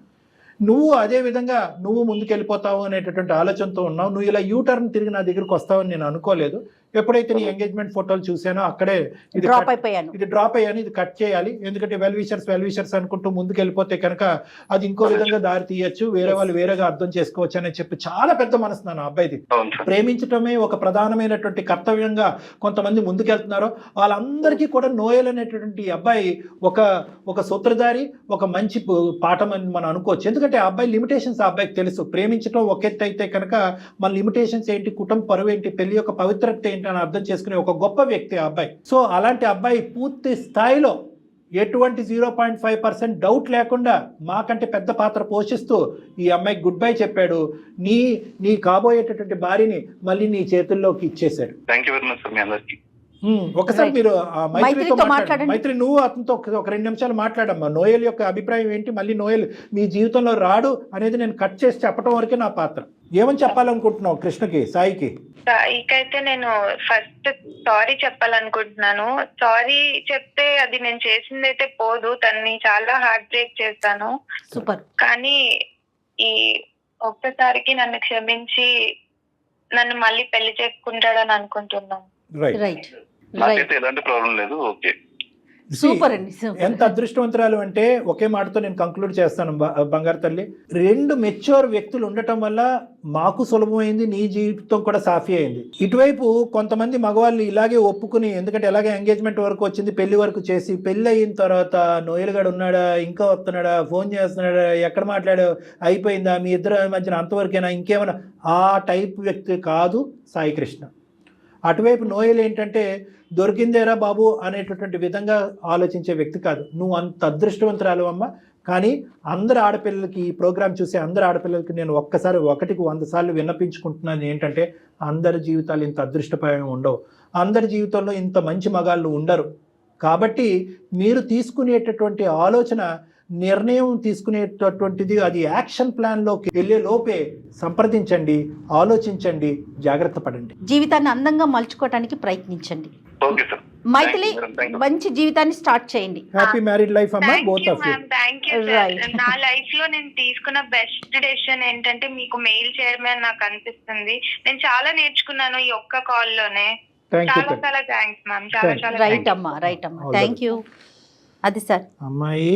నువ్వు అదే విధంగా నువ్వు ముందుకెళ్ళిపోతావు అనేటటువంటి ఆలోచనతో ఉన్నావు. నువ్వు ఇలా యూటర్న్ తిరిగి నా దగ్గరికి వస్తావని నేను అనుకోలేదు. ఎప్పుడైతే నీ ఎంగేజ్మెంట్ ఫోటోలు చూసానో అక్కడే డ్రాప్ అయిపోయాను. ఇది డ్రాప్ అయ్యాను, ఇది కట్ చేయాలి, ఎందుకంటే వెల్ విషర్స్ అనుకుంటూ ముందుకు వెళ్ళిపోతే కనుక అది ఇంకో విధంగా దారి తీయచ్చు, వేరే వాళ్ళు వేరేగా అర్థం చేసుకోవచ్చు అని చెప్పి చాలా పెద్ద మనసు నా అబ్బాయిది. అవును సార్. ప్రేమించటమే ఒక ప్రధానమైనటువంటి కర్తవ్యంగా కొంతమంది ముందుకెళ్తున్నారో వాళ్ళందరికీ కూడా నోయల్ అనేటటువంటి అబ్బాయి ఒక సూత్రధారి, ఒక మంచి పాఠం అని మనం అనుకోవచ్చు. ఎందుకంటే ఆ అబ్బాయి లిమిటేషన్స్ ఆ అబ్బాయికి తెలుసు. ప్రేమించడం ఒక ఎత్తు అయితే కనుక మన లిమిటేషన్స్ ఏంటి, కుటుంబ పరువు ఏంటి, పెళ్లి యొక్క పవిత్రత ఏంటి అని అర్థం చేసుకునే ఒక గొప్ప వ్యక్తి ఆ అబ్బాయి. సో అలాంటి అబ్బాయి పూర్తి స్థాయిలో ఎటువంటి 0.5% డౌట్ లేకుండా మాకంటే పెద్ద పాత్ర పోషిస్తూ ఈ అమ్మాయికి గుడ్ బై చెప్పాడు. నీ కాబోయేటటువంటి భార్యని మళ్ళీ నీ చేతుల్లోకి ఇచ్చేశాడు. Thank you very much sir మీ అందరికి. ఒకసారి మీరు మైత్రితో మాట్లాడండి. మాట్లాడండి. మైత్రి, నువ్వు అతనితో ఒక 2 నిమిషాలు మాట్లాడమ్మా. నోయల్ యొక్క అభిప్రాయం ఏంటి, మళ్ళీ నోయల్ మీ జీవితంలో రాడు అనేది నేను కట్ చేసి చెప్పడం వరకే నా పాత్ర. ఏమని చెప్పాలనుకుంటున్నావు కృష్ణకి, సాయికి? సాయికైతే నేను ఫస్ట్ సారీ చెప్పాలనుకుంటున్నాను. సారీ చెప్తే అది నేను చేసింది అయితే పోదు, తన్ని చాలా హార్ట్ బ్రేక్ చేస్తాను. సూపర్. కానీ ఈ ఒక్కసారికి నన్ను క్షమించి నన్ను మళ్ళీ పెళ్లి చేసుకుంటాడని అనుకుంటున్నాను. రైట్ రైట్ నాకైతే ఎలాంటి ప్రాబ్లం లేదు. ఓకే, సూపర్ అండి, సూపర్. ఎంత అదృష్టవంతురాలు అంటే ఒకే మాటతో నేను కంక్లూడ్ చేస్తాను బంగారు తల్లి. 2 మెచ్యూర్ వ్యక్తులు ఉండటం వల్ల మాకు సులభమైంది, నీ జీవితం కూడా సాఫీ అయింది. ఇటువైపు కొంతమంది మగవాళ్ళు ఇలాగే ఒప్పుకుని, ఎందుకంటే ఎలాగే ఎంగేజ్మెంట్ వరకు వచ్చింది, పెళ్లి వరకు చేసి, పెళ్లి అయిన తర్వాత నోయల్ గడు ఉన్నాడా, ఇంకా వస్తున్నాడా, ఫోన్ చేస్తున్నాడా, ఎక్కడ మాట్లాడా, అయిపోయిందా, మీ ఇద్దరు మధ్యన అంతవరకేనా, ఇంకేమైనా, ఆ టైప్ వ్యక్తి కాదు సాయి కృష్ణ. అటువైపు నోయల్ ఏంటంటే దొరికిందేరా బాబు అనేటటువంటి విధంగా ఆలోచించే వ్యక్తి కాదు. నువ్వు అంత అదృష్టవంతురాలు అమ్మ. కానీ అందరు ఆడపిల్లలకి, ఈ ప్రోగ్రాం చూసే అందరు ఆడపిల్లలకి నేను ఒకటికి 100 సార్లు విన్నపించుకుంటున్నాను ఏంటంటే, అందరి జీవితాలు ఇంత అదృష్టపరంగా ఉండవు, అందరి జీవితంలో ఇంత మంచి మగాళ్ళు ఉండరు. కాబట్టి మీరు తీసుకునేటటువంటి ఆలోచన, నిర్ణయం తీసుకునేటటువంటిది అది యాక్షన్ ప్లాన్లోకి వెళ్ళే లోపే సంప్రదించండి, ఆలోచించండి, జాగ్రత్త పడండి. జీవితాన్ని అందంగా మలుచుకోవడానికి ప్రయత్నించండి. Okay sir. మైథిలి, మంచి జీవితాన్ని స్టార్ట్ చేయండి. హ్యాపీ మ్యారీడ్ లైఫ్ అమ్మా, both of you. Thank you. నా లైఫ్ లో నేను తీసుకున్న బెస్ట్ డెసిషన్ ఏంటంటే మీకు మెయిల్ చేయడమే అని నాకు అనిపిస్తుంది. నేను చాలా నేర్చుకున్నాను ఈ ఒక్క కాల్ లోనే. చాలా చాలా థ్యాంక్స్ మ్యామ్, చాలా చాలా రైట్ అమ్మా, రైట్ అమ్మా, థ్యాంక్ యూ. అది సార్, అమ్మాయి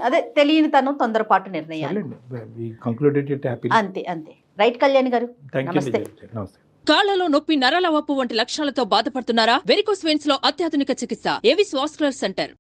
అదే తెలియని తను తొందరపాటు నిర్ణయాలు. అంతే అంతే. రైట్ కళ్యాణ్ గారు, నమస్తే. నమస్తే. కాళ్లలో నొప్పి, నరాల వాపు వంటి లక్షణాలతో బాధపడుతున్నారా? వెరికోస్ వెయిన్స్ లో అత్యాధునిక చికిత్స ఏవిస్ వాస్కులర్ సెంటర్.